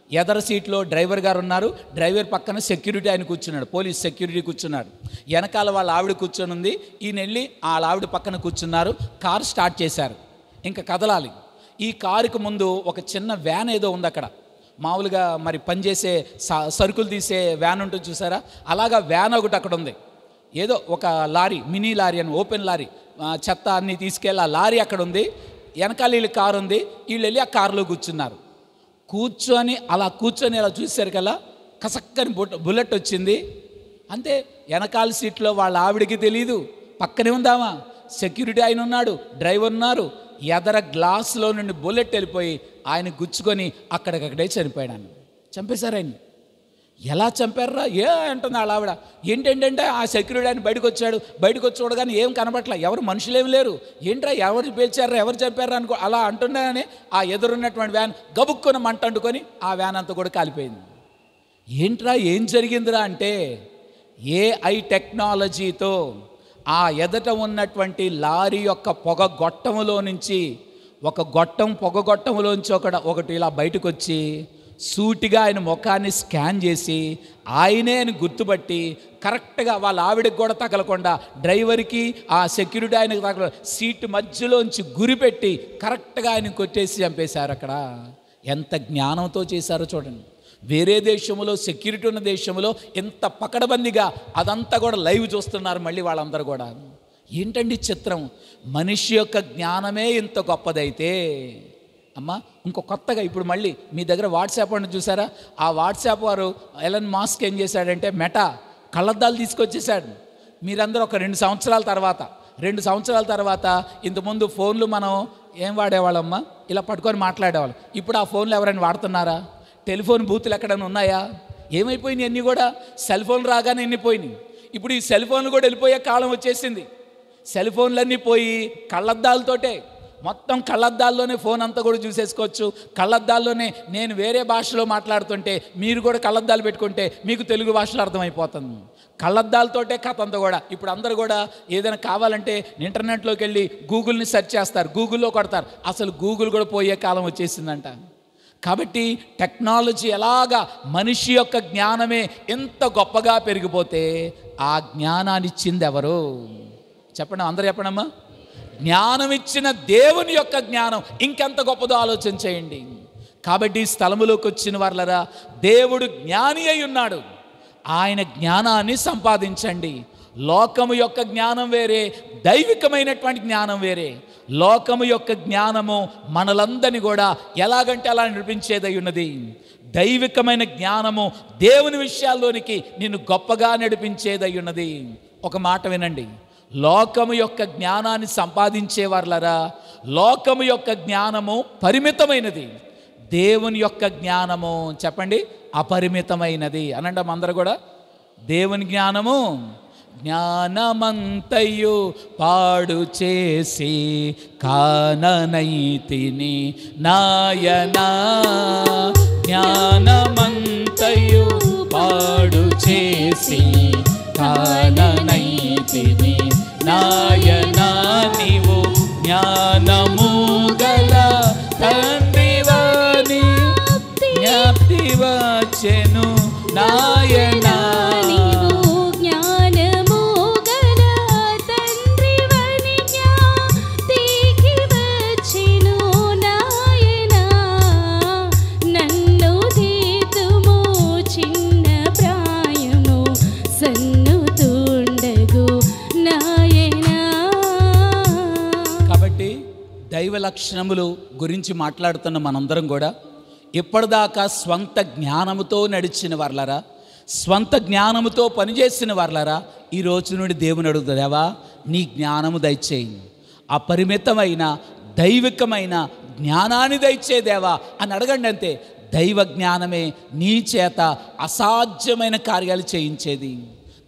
ఎదర సీట్లో డ్రైవర్ గారు ఉన్నారు, డ్రైవర్ పక్కన సెక్యూరిటీ ఆయన కూర్చున్నాడు, పోలీస్ సెక్యూరిటీ కూర్చున్నాడు. వెనకాల వాళ్ళ ఆవిడ కూర్చొని ఉంది, ఈయన వెళ్ళి వాళ్ళ ఆవిడ పక్కన కూర్చున్నారు. కారు స్టార్ట్ చేశారు, ఇంకా కదలాలి. ఈ కారుకు ముందు ఒక చిన్న వ్యాన్ ఏదో ఉంది అక్కడ, మామూలుగా మరి పనిచేసే సరుకులు తీసే వ్యాన్ ఉంటుంది చూసారా, అలాగా వ్యాన్ ఒకటి అక్కడ ఉంది. ఏదో ఒక లారీ, మినీ లారీ అని, ఓపెన్ లారీ, చెత్త అన్నీ తీసుకెళ్ళి ఆ లారీ అక్కడ ఉంది. వెనకాల వీళ్ళ కారు ఉంది, వీళ్ళు వెళ్ళి ఆ కారులో కూర్చున్నారు. కూర్చొని అలా చూసారు కదా, కసక్కని బుల్లెట్ వచ్చింది. అంతే, వెనకాల సీట్లో వాళ్ళ ఆవిడికి తెలియదు, పక్కనే ఉందామా, సెక్యూరిటీ ఆయన ఉన్నాడు, డ్రైవర్ ఉన్నారు. ఎదర గ్లాసులో నుండి బుల్లెట్ వెళ్ళిపోయి ఆయన గుచ్చుకొని అక్కడికక్కడే చనిపోయాడు. చంపేశారు ఆయన. ఎలా చంపారా ఏ అంటుంది వాళ్ళ ఆవిడ. ఏంటంటే ఆ సెక్యూరిటీ ఆయన బయటకు వచ్చి చూడగానే ఏం కనబట్ల, ఎవరు మనుషులేం లేరు, ఏంట్రా ఎవరు పేల్చారా ఎవరు చంపారా అనుకో అలా అంటున్నానే ఆ ఎదురున్నటువంటి వ్యాన్ గబుక్కున మంట అంటుకొని ఆ వ్యాన్ అంతా కూడా కాలిపోయింది. ఏంట్రా ఏం జరిగిందిరా అంటే ఏఐ టెక్నాలజీతో ఆ ఎదట ఉన్నటువంటి లారీ యొక్క పొగ గొట్టములో నుంచి ఒక పొగ గొట్టములోంచి ఒకటి ఇలా బయటకు వచ్చి సూటిగా ఆయన ముఖాన్ని స్కాన్ చేసి ఆయనే అని గుర్తుపట్టి కరెక్ట్గా వాళ్ళ ఆవిడకి కూడా తగలకుండా డ్రైవర్కి ఆ సెక్యూరిటీ ఆయనకు తగల సీటు మధ్యలోంచి గురిపెట్టి కరెక్ట్గా ఆయన కొట్టేసి చంపేశారు. అక్కడ ఎంత జ్ఞానంతో చేశారో చూడండి. వేరే దేశంలో సెక్యూరిటీ ఉన్న దేశంలో ఎంత పకడబందిగా అదంతా కూడా లైవ్ చూస్తున్నారు మళ్ళీ వాళ్ళందరూ కూడా. ఏంటండి చిత్రం, మనిషి యొక్క జ్ఞానమే ఇంత గొప్పదైతే అమ్మా ఇంకో కొత్తగా ఇప్పుడు మళ్ళీ మీ దగ్గర వాట్సాప్ అని చూసారా, ఆ వాట్సాప్ వారు ఎలన్ మాస్క్ ఏం చేశాడంటే మెటా కళ్ళద్దాలు తీసుకొచ్చేసాడు. మీరందరూ ఒక 2 సంవత్సరాల తర్వాత ఇంతకుముందు ఫోన్లు మనం ఏం వాడేవాళ్ళమ్మా, ఇలా పట్టుకొని మాట్లాడేవాళ్ళం. ఇప్పుడు ఆ ఫోన్లు ఎవరైనా వాడుతున్నారా? టెలిఫోన్ బూతులు ఎక్కడైనా ఉన్నాయా? ఏమైపోయినాయి అన్నీ కూడా, సెల్ ఫోన్ రాగానే ఎన్ని పోయినాయి. ఇప్పుడు ఈ సెల్ ఫోన్లు కూడా వెళ్ళిపోయే కాలం వచ్చేసింది. సెల్ ఫోన్లన్నీ పోయి కళ్ళద్దాలతోటే మొత్తం కళ్ళద్దాల్లోనే ఫోన్ అంతా కూడా చూసేసుకోవచ్చు. కళ్ళద్దాల్లోనే నేను వేరే భాషలో మాట్లాడుతుంటే మీరు కూడా కళ్ళద్దాలు పెట్టుకుంటే మీకు తెలుగు భాషలో అర్థమైపోతుంది. కళ్ళద్దాలతోటే కథ అంతా కూడా. ఇప్పుడు అందరూ కూడా ఏదైనా కావాలంటే ఇంటర్నెట్లోకి వెళ్ళి గూగుల్ని సెర్చ్ చేస్తారు, గూగుల్లో కొడతారు. అసలు గూగుల్ కూడా పోయే కాలం వచ్చేసిందంట. కాబట్టి టెక్నాలజీ ఎలాగా మనిషి యొక్క జ్ఞానమే ఎంత గొప్పగా పెరిగిపోతే ఆ జ్ఞానాన్ని ఇచ్చింది ఎవరు చెప్పండి, అందరూ చెప్పండమ్మా. జ్ఞానం ఇచ్చిన దేవుని యొక్క జ్ఞానం ఇంకెంత గొప్పదో ఆలోచన చేయండి. కాబట్టి ఈ స్థలములోకి వచ్చిన వాళ్ళరా దేవుడు జ్ఞాని అయి ఉన్నాడు, ఆయన జ్ఞానాన్ని సంపాదించండి. లోకము యొక్క జ్ఞానం వేరే, దైవికమైనటువంటి జ్ఞానం వేరే. లోకము యొక్క జ్ఞానము మనలందరినీ కూడా ఎలాగంటే అలా నడిపించేదై ఉన్నది. దైవికమైన జ్ఞానము దేవుని విషయాల్లోనికి నిన్ను గొప్పగా నడిపించేదై ఉన్నది. ఒక మాట వినండి, లోకము యొక్క జ్ఞానాన్ని సంపాదించే వాళ్ళరా లోకము యొక్క జ్ఞానము పరిమితమైనది, దేవుని యొక్క జ్ఞానము చెప్పండి అపరిమితమైనది. అనండి అందరూ కూడా, దేవుని జ్ఞానము జ్ఞానమంతయు పాడు చేసి కాననైతిని నాయనా, జ్ఞానమంతయు పాడు చేసి కాననైతిని నాయనా, నీవు జ్ఞానము గల తండ్రివని జ్ఞాప్తి వచ్చెను నాయనా. దైవ లక్షణములు గురించి మాట్లాడుతున్న మనందరం కూడా ఇప్పటిదాకా స్వంత జ్ఞానముతో నడిచిన వాళ్ళరా, స్వంత జ్ఞానముతో పనిచేసిన వాళ్ళరా, ఈ రోజు నుండి దేవుని అడుగుతుందేవా నీ జ్ఞానము దయచేయి, అపరిమితమైన దైవికమైన జ్ఞానాన్ని దయచేదేవా అని అడగండి. అంతే, దైవ జ్ఞానమే నీ చేత అసాధ్యమైన కార్యాలు చేయించేది.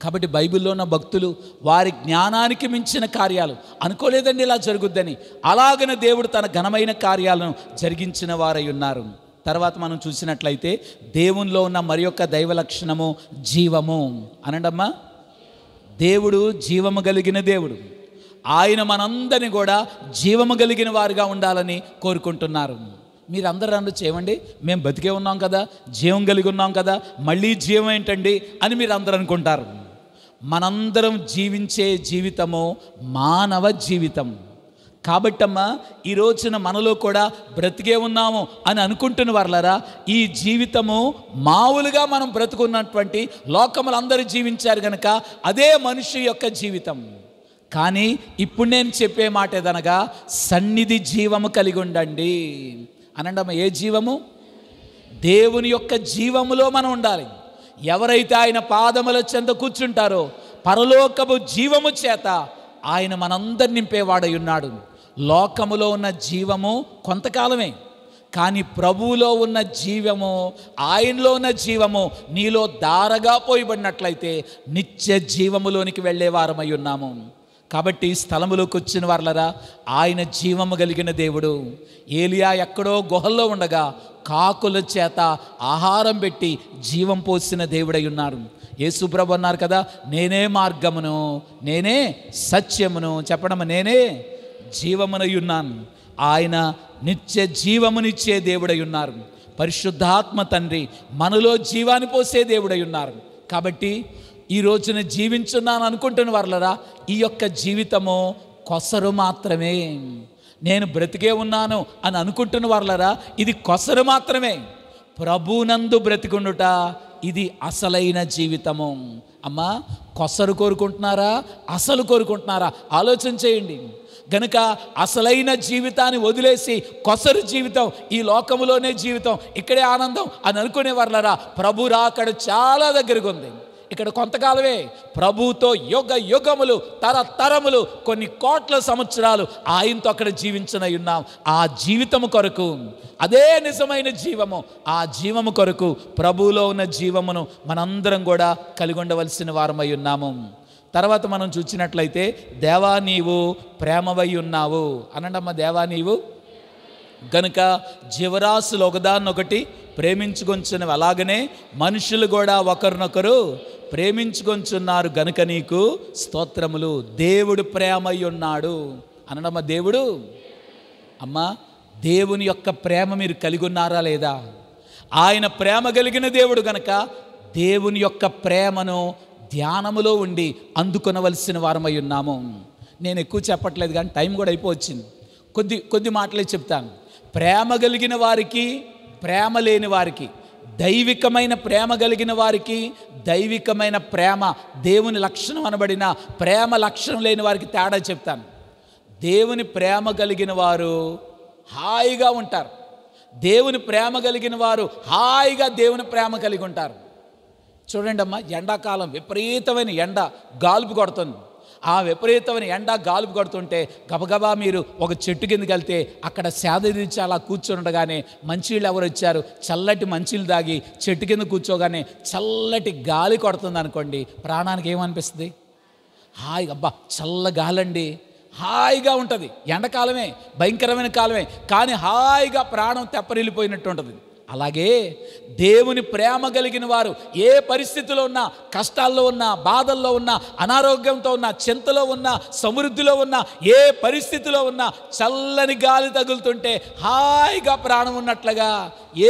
కాబట్టి బైబిల్లో ఉన్న భక్తులు వారి జ్ఞానానికి మించిన కార్యాలు అనుకోలేదండి ఇలా జరుగుద్దని, అలాగనే దేవుడు తన ఘనమైన కార్యాలను జరిగించిన వారై ఉన్నారు. తర్వాత మనం చూసినట్లయితే దేవునిలో ఉన్న మరి యొక్క దైవ లక్షణము జీవము. అనండమ్మా, దేవుడు జీవము కలిగిన దేవుడు. ఆయన మనందరినీ కూడా జీవము కలిగిన వారుగా ఉండాలని కోరుకుంటున్నారు. మీరందరూ నన్ను చేయమండి, మేము బతికే ఉన్నాం కదా, జీవం కలిగి ఉన్నాం కదా, మళ్ళీ జీవం ఏంటండి అని మీరు అందరూ అనుకుంటారు. మనందరం జీవించే జీవితము మానవ జీవితం. కాబట్టమ్మా ఈ రోజున మనలో కూడా బ్రతికే ఉన్నాము అని అనుకుంటున్న వాళ్ళరా, ఈ జీవితము మామూలుగా మనం బ్రతుకున్నటువంటి లోకములు అందరూ జీవించారు కనుక అదే మనిషి యొక్క జీవితం. కానీ ఇప్పుడు నేను చెప్పే మాట ఏదనగా సన్నిధి జీవము కలిగి ఉండండి అనండమ్మ. ఏ జీవము? దేవుని యొక్క జీవములో మనం ఉండాలి. ఎవరైతే ఆయన పాదముల చెంత కూర్చుంటారో పరలోకపు జీవము చేత ఆయన మనందరిని నింపేవాడై ఉన్నాడు. లోకములో ఉన్న జీవము కొంతకాలమే, కానీ ప్రభువులో ఉన్న జీవము, ఆయనలో ఉన్న జీవము నీలో ధారగా పోయబడినట్లయితే నిత్య జీవములోనికి వెళ్ళే వారమై ఉన్నాము. కాబట్టి స్థలములోకి వచ్చిన వారలరా, ఆయన జీవము కలిగిన దేవుడు. ఏలియా ఎక్కడో గుహల్లో ఉండగా కాకుల చేత ఆహారం పెట్టి జీవం పోసిన దేవుడై ఉన్నారు. యేసుప్రభు అన్నారు కదా, నేనే మార్గమును, నేనే సత్యమును, చెప్పడము నేనే జీవమునై ఉన్నాను. ఆయన నిత్య జీవమునిచ్చే దేవుడై ఉన్నారు. పరిశుద్ధాత్మ తండ్రి మనలో జీవాన్ని పోసే దేవుడై ఉన్నారు. కాబట్టి ఈ రోజున జీవించున్నాను అనుకుంటున్న వారలరా, ఈ యొక్క జీవితము కొసరు మాత్రమే. నేను బ్రతికే ఉన్నాను అని అనుకుంటున్న వారలరా, ఇది కొసరు మాత్రమే. ప్రభునందు బ్రతికుండుట ఇది అసలైన జీవితము. అమ్మా, కొసరు కోరుకుంటున్నారా, అసలు కోరుకుంటున్నారా? ఆలోచన చేయండి. గనుక అసలైన జీవితాన్ని వదిలేసి కొసరు జీవితం, ఈ లోకములోనే జీవితం, ఇక్కడే ఆనందం అని అనుకునే వారలరా, ప్రభు రాకడ చాలా దగ్గరగా ఉంది. ఇక్కడ కొంతకాలమే, ప్రభుతో యుగ యుగములు, తరతరములు, కొన్ని కోట్ల సంవత్సరాలు ఆయనతో అక్కడ జీవించనై ఉన్నాం. ఆ జీవితము కొరకు, అదే నిజమైన జీవము, ఆ జీవము కొరకు ప్రభువులో ఉన్న జీవమును మనందరం కూడా కలిగి ఉండవలసిన వారమై ఉన్నాము. తర్వాత మనం చూసినట్లయితే, దేవా నీవు ప్రేమవై ఉన్నావు అనండమ్మ. దేవా నీవు గనుక జీవరాశులు ఒకదాన్నొకటి ప్రేమించుకొంచున్నవి, అలాగనే మనుషులు కూడా ఒకరినొకరు ప్రేమించుకొంచున్నారు గనుక నీకు స్తోత్రములు. దేవుడు ప్రేమై ఉన్నాడు అనడమ్మ. దేవుడు అమ్మ, దేవుని యొక్క ప్రేమ మీరు కలిగి ఉన్నారా లేదా? ఆయన ప్రేమ కలిగిన దేవుడు గనక దేవుని యొక్క ప్రేమను ధ్యానములో ఉండి అందుకొనవలసిన వారమై ఉన్నాము. నేను ఎక్కువ చెప్పట్లేదు కానీ టైం కూడా అయిపోవచ్చింది. కొద్ది మాటలే చెప్తాను. ప్రేమ కలిగిన వారికి, ప్రేమ లేని వారికి, దైవికమైన ప్రేమ కలిగిన వారికి, దైవికమైన ప్రేమ, దేవుని లక్షణం అనబడిన ప్రేమ లక్షణం లేని వారికి తేడా చెప్తాను. దేవుని ప్రేమ కలిగిన వారు హాయిగా ఉంటారు. దేవుని ప్రేమ కలిగిన వారు హాయిగా దేవుని ప్రేమ కలిగి ఉంటారు. చూడండి అమ్మా, ఎండాకాలం విపరీతమైన ఎండ గాలుపు కొడుతుంది. ఆ విపరీతమైన ఎండ గాలుపు కొడుతుంటే గబగబా మీరు ఒక చెట్టు కిందకి వెళ్తే అక్కడ సేద తీర్చి అలా కూర్చొని ఉండగానే మంచినీళ్ళు ఎవరు వచ్చారు, చల్లటి మంచినీళ్ళు తాగి చెట్టు కింద కూర్చోగానే చల్లటి గాలి కొడుతుంది అనుకోండి, ప్రాణానికి ఏమనిపిస్తుంది? హాయి, అబ్బా చల్ల గాలండి, హాయిగా ఉంటుంది. ఎండాకాలమే, భయంకరమైన కాలమే, కానీ హాయిగా ప్రాణం తెప్పరిల్లిపోయినట్టు ఉంటుంది. అలాగే దేవుని ప్రేమ కలిగిన వారు ఏ పరిస్థితిలో ఉన్నా, కష్టాల్లో ఉన్నా, బాధల్లో ఉన్నా, అనారోగ్యంతో ఉన్నా, చింతలో ఉన్నా, సమృద్ధిలో ఉన్నా, ఏ పరిస్థితిలో ఉన్నా చల్లని గాలి తగులుతుంటే హాయిగా ప్రాణం ఉన్నట్లుగా,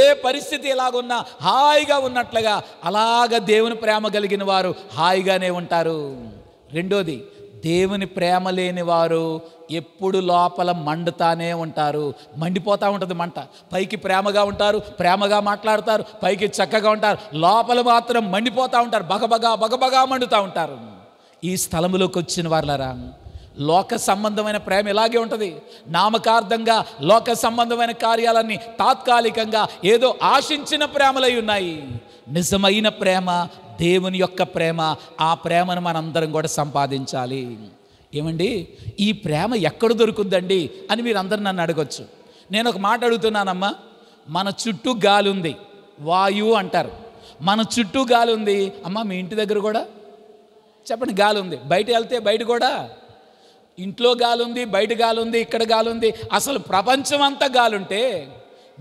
ఏ పరిస్థితి ఎలాగున్నా హాయిగా ఉన్నట్లుగా, అలాగ దేవుని ప్రేమ కలిగిన వారు హాయిగానే ఉంటారు. రెండోది, దేవుని ప్రేమ లేని వారు ఎప్పుడు లోపల మండుతానే ఉంటారు. మండిపోతూ ఉంటుంది మంట. పైకి ప్రేమగా ఉంటారు, ప్రేమగా మాట్లాడతారు, పైకి చక్కగా ఉంటారు, లోపల మాత్రం మండిపోతూ ఉంటారు, బగబగా మండుతూ ఉంటారు. ఈ స్థలములోకి వచ్చిన వారలారా, లోక సంబంధమైన ప్రేమ ఇలాగే ఉంటుంది. నామకార్థంగా లోక సంబంధమైన కార్యాలన్నీ తాత్కాలికంగా ఏదో ఆశించిన ప్రేమలై ఉన్నాయి. నిజమైన ప్రేమ దేవుని యొక్క ప్రేమ. ఆ ప్రేమను మనందరం కూడా సంపాదించాలి. ఏమండి, ఈ ప్రేమ ఎక్కడ దొరుకుతుందండి అని మీరు అందరూ నన్ను అడగొచ్చు. నేను ఒక మాట అడుగుతున్నానమ్మా. మన చుట్టూ గాలి ఉంది, వాయువు అంటారు. మన చుట్టూ గాలి ఉంది అమ్మ. మీ ఇంటి దగ్గర కూడా చెప్పండి, గాలి ఉంది. బయట వెళ్తే బయట కూడా, ఇంట్లో గాలి ఉంది, బయట గాలి ఉంది, ఇక్కడ గాలి ఉంది. అసలు ప్రపంచం అంతా గాలి ఉంటే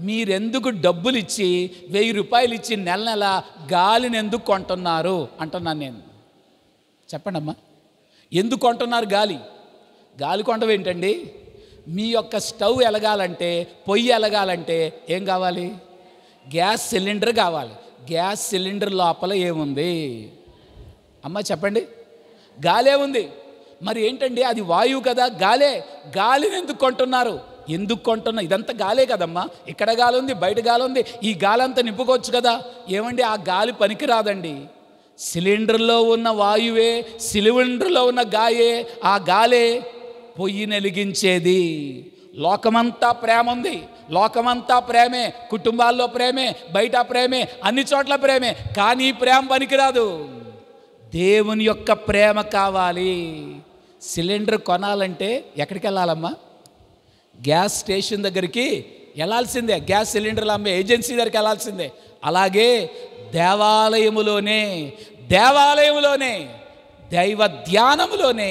మీరెందుకు డబ్బులు ఇచ్చి 1000 రూపాయలు ఇచ్చి నెల గాలిని ఎందుకు కొంటున్నారు అంటున్నాను నేను. చెప్పండి అమ్మా, ఎందుకు కొంటున్నారు గాలి? గాలి కొంటం ఏంటండి? మీ యొక్క స్టవ్ ఎలగాలంటే, పొయ్యి ఎలగాలంటే ఏం కావాలి? గ్యాస్ సిలిండర్ కావాలి. గ్యాస్ సిలిండర్ లోపల ఏముంది అమ్మ చెప్పండి? గాలే ఉంది. మరి ఏంటండి, అది వాయువు కదా, గాలే. గాలిని ఎందుకు కొంటున్నారు? ఎందుకు కొంటున్నా? ఇదంతా గాలే కదమ్మా. ఇక్కడ గాలి ఉంది, బయట గాలి ఉంది. ఈ గాలి అంతా నింపుకోవచ్చు కదా. ఏమండి, ఆ గాలి పనికిరాదండి. సిలిండర్లో ఉన్న వాయువే, సిలిండర్లో ఉన్న గాయే, ఆ గాలే పొయ్యి వెలిగించేది. లోకమంతా ప్రేమ ఉంది, లోకమంతా ప్రేమే, కుటుంబాల్లో ప్రేమే, బయట ప్రేమే, అన్ని చోట్ల ప్రేమే. కానీ ప్రేమ పనికిరాదు. దేవుని యొక్క ప్రేమ కావాలి. సిలిండర్ కొనాలంటే ఎక్కడికి వెళ్ళాలమ్మా? గ్యాస్ స్టేషన్ దగ్గరికి వెళ్ళాల్సిందే, గ్యాస్ సిలిండర్లు అమ్మే ఏజెన్సీ దగ్గరికి వెళ్ళాల్సిందే. అలాగే దేవాలయములోనే దైవ ధ్యానములోనే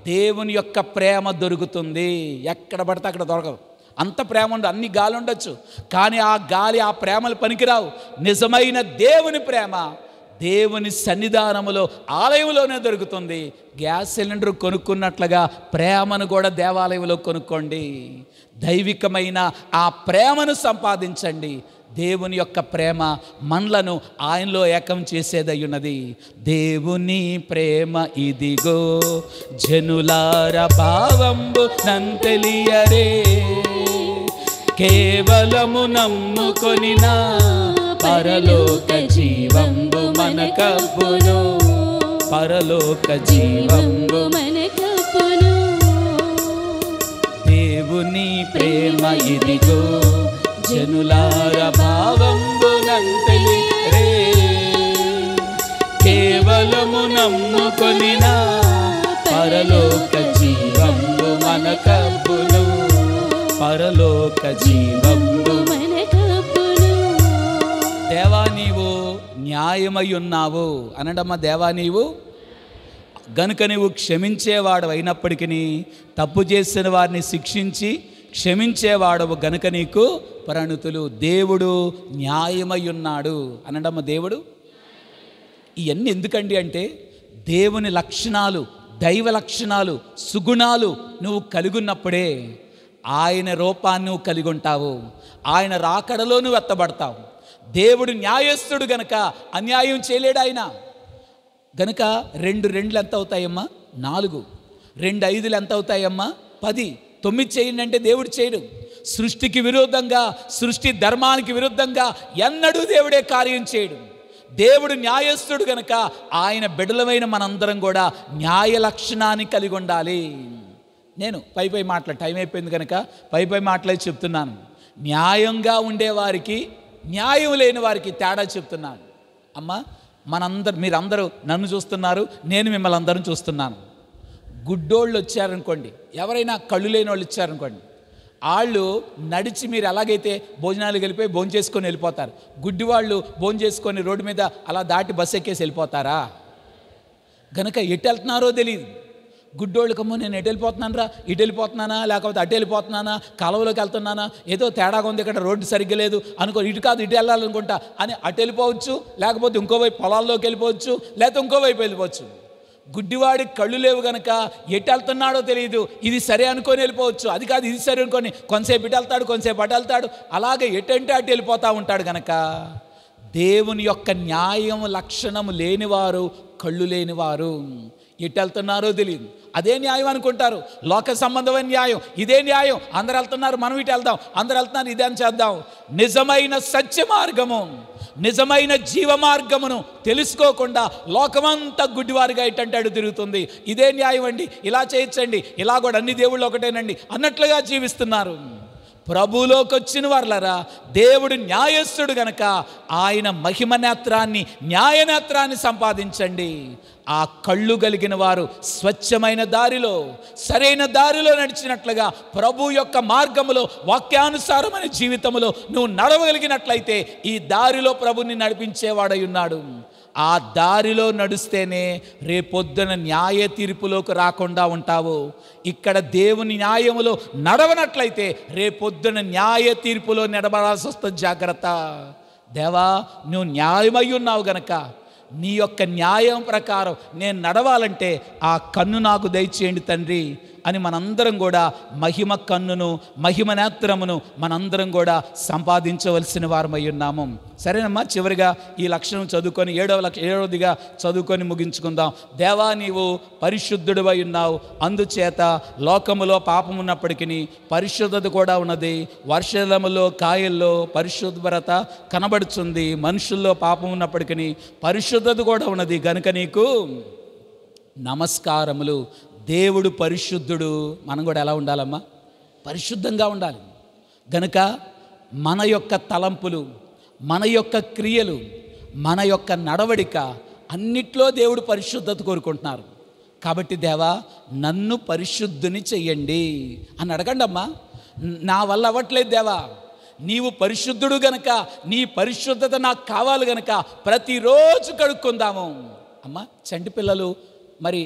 దేవుని యొక్క ప్రేమ దొరుకుతుంది. ఎక్కడ పడితే అక్కడ దొరకదు. అంత ప్రేమ ఉండదు, అన్ని గాలి ఉండొచ్చు, కానీ ఆ గాలి ఆ ప్రేమలు పనికిరావు. నిజమైన దేవుని ప్రేమ దేవుని సన్నిధానములో ఆలయంలోనే దొరుకుతుంది. గ్యాస్ సిలిండర్ కొనుక్కున్నట్లుగా ప్రేమను కూడా దేవాలయంలో కొనుక్కోండి. దైవికమైన ఆ ప్రేమను సంపాదించండి. దేవుని యొక్క ప్రేమ మనలను ఆయనలో ఏకం చేసేదయ్యున్నది. దేవుని ప్రేమ ఇదిగో జనులార భావంబు నంతెలియరే, కేవలము నమ్ముకొనిన పరలోక జీవంబు మనకబ్బును, పరలోక జీవంబు మనకబ్బును. దేవుని ప్రేమ ఇదిగో జనులార భావంబునంతెలిరే, కేవలము నమ్ముకొనిన పరలోక జీవంబు మనకబ్బును, పరలోక జీవంబు మనకబ్బును. దేవా నీవు న్యాయమై ఉన్నావు అనడమ్మ. దేవా నీవు గనుక నీవు క్షమించేవాడు అయినప్పటికీ తప్పు చేసిన వారిని శిక్షించి క్షమించేవాడవు గనుక నీకు ప్రణుతులు. దేవుడు న్యాయమై ఉన్నాడు అనడమ్మ. దేవుడు ఇవన్నీ ఎందుకండి అంటే దేవుని లక్షణాలు, దైవ లక్షణాలు, సుగుణాలు నువ్వు కలిగున్నప్పుడే ఆయన రూపాన్ని నువ్వు కలిగి ఉంటావు. ఆయన రాకడలో నువ్వు ఎత్తబడతావు. దేవుడు న్యాయస్థుడు గనక అన్యాయం చేయలేడు ఆయన. గనుక 2 2 ఎంత అవుతాయమ్మా? 4. 2 5 ఎంత అవుతాయమ్మా? 10. 9 చేయండి అంటే దేవుడు చేయడు. సృష్టికి విరుద్ధంగా, సృష్టి ధర్మానికి విరుద్ధంగా ఎన్నడూ దేవుడే కార్యం చేయడు. దేవుడు న్యాయస్థుడు గనక ఆయన బిడ్డలమైన మనందరం కూడా న్యాయ లక్షణాన్ని కలిగి ఉండాలి. నేను పై టైం అయిపోయింది కనుక పై మాటలే చెప్తున్నాను. న్యాయంగా ఉండేవారికి, న్యాయం లేని వారికి తేడా చెప్తున్నాను. అమ్మ, మీరందరూ నన్ను చూస్తున్నారు, నేను మిమ్మల్ని అందరం చూస్తున్నాను. గుడ్డోళ్ళు వచ్చారనుకోండి, ఎవరైనా కళ్ళు లేని వాళ్ళు ఇచ్చారనుకోండి, వాళ్ళు నడిచి మీరు ఎలాగైతే భోజనాలు వెళ్ళిపోయి భోజనం చేసుకొని వెళ్ళిపోతారు. గుడ్డి వాళ్ళు భోజనం చేసుకొని రోడ్డు మీద అలా దాటి బస్సు ఎక్కేసి వెళ్ళిపోతారా? గనక ఎటు వెళ్తున్నారో తెలియదు. గుడ్డోళ్ళకమ్మో నేను ఎటు వెళ్ళిపోతున్నాను రా, ఇటు వెళ్ళిపోతున్నానా లేకపోతే అటు వెళ్ళిపోతున్నానా, కాలువలోకి వెళ్తున్నానా, ఏదో తేడాగా ఉంది, ఇక్కడ రోడ్డు సరిగ్గా లేదు అనుకో, ఇటు కాదు ఇటు వెళ్ళాలనుకుంటా అని అటు వెళ్ళిపోవచ్చు, లేకపోతే ఇంకోవైపు పొలాల్లోకి వెళ్ళిపోవచ్చు, లేకపోతే ఇంకోవైపు వెళ్ళిపోవచ్చు. గుడ్డివాడికి కళ్ళు లేవు గనక ఎటు వెళ్తున్నాడో తెలియదు. ఇది సరే అనుకొని వెళ్ళిపోవచ్చు, అది కాదు ఇది సరే అనుకొని కొంతసేపు ఇటు వెళ్తాడు, కొంతసేపు అటు వెళ్తాడు, అలాగే ఎటంటే అటు వెళ్ళిపోతూ ఉంటాడు. గనక దేవుని యొక్క న్యాయం లక్షణము లేనివారు, కళ్ళు లేనివారు ఎటు వెళ్తున్నారో తెలియదు. అదే న్యాయం అనుకుంటారు, లోక సంబంధమైన న్యాయం, ఇదే న్యాయం, అందరు వెళ్తున్నారు మనం ఇటు వెళ్దాం, అందరు వెళ్తున్నారు ఇదే అని చేద్దాం. నిజమైన సత్య మార్గము, నిజమైన జీవ మార్గమును తెలుసుకోకుండా లోకమంతా గుడ్డివారిగా ఇట్టంటాడు తిరుగుతుంది. ఇదే న్యాయం అండి, ఇలా చేయొచ్చండి, ఇలా కూడా అన్ని దేవుళ్ళు ఒకటేనండి అన్నట్లుగా జీవిస్తున్నారు. ప్రభువులోకి వచ్చిన వారులరా, దేవుడు న్యాయస్థుడు గనక ఆయన మహిమ నేత్రాన్ని, న్యాయ నేత్రాన్ని సంపాదించండి. ఆ కళ్ళు కలిగిన వారు స్వచ్ఛమైన దారిలో, సరైన దారిలో నడిచినట్లుగా ప్రభు యొక్క మార్గములో, వాక్యానుసారమైన జీవితంలో నువ్వు నడవగలిగినట్లయితే ఈ దారిలో ప్రభుని నడిపించేవాడై ఉన్నాడు. ఆ దారిలో నడుస్తేనే రేపొద్దున న్యాయ తీర్పులోకి రాకుండా ఉంటావు. ఇక్కడ దేవుని న్యాయములో నడవనట్లయితే రేపొద్దున న్యాయ తీర్పులో నడవడాల్సి వస్తుంది. జాగ్రత్త. దేవా, నువ్వు న్యాయమై ఉన్నావు గనక నీ యొక్క న్యాయం ప్రకారం నేను నడవాలంటే ఆ కన్ను నాకు దయచేయండి తండ్రి అని మనందరం కూడా మహిమ కన్నును, మహిమ నేత్రమును మనందరం కూడా సంపాదించవలసిన వారమై ఉన్నాము. సరేనమ్మా, చివరిగా ఈ లక్షణం చదువుకొని ఏడవదిగా చదువుకొని ముగించుకుందాం. దేవా, నీవు పరిశుద్ధుడివై ఉన్నావు, అందుచేత లోకములో పాపం ఉన్నప్పటికీ పరిశుద్ధత కూడా ఉన్నది. వర్షములో కాయల్లో పరిశుభ్రత కనబడుతుంది. మనుషుల్లో పాపం ఉన్నప్పటికీ పరిశుద్ధత కూడా ఉన్నది. గనుక నీకు నమస్కారములు. దేవుడు పరిశుద్ధుడు, మనం కూడా ఎలా ఉండాలమ్మా? పరిశుద్ధంగా ఉండాలి. గనుక మన యొక్క తలంపులు, మన యొక్క క్రియలు, మన యొక్క నడవడిక అన్నిట్లో దేవుడు పరిశుద్ధత కోరుకుంటున్నారు. కాబట్టి దేవా, నన్ను పరిశుద్ధుని చెయ్యండి అని అడగండి అమ్మా. నా వల్ల అవ్వట్లేదు దేవా, నీవు పరిశుద్ధుడు గనక నీ పరిశుద్ధత నాకు కావాలి గనక ప్రతిరోజు కడుక్కుందాము. అమ్మ చంటి పిల్లలు మరి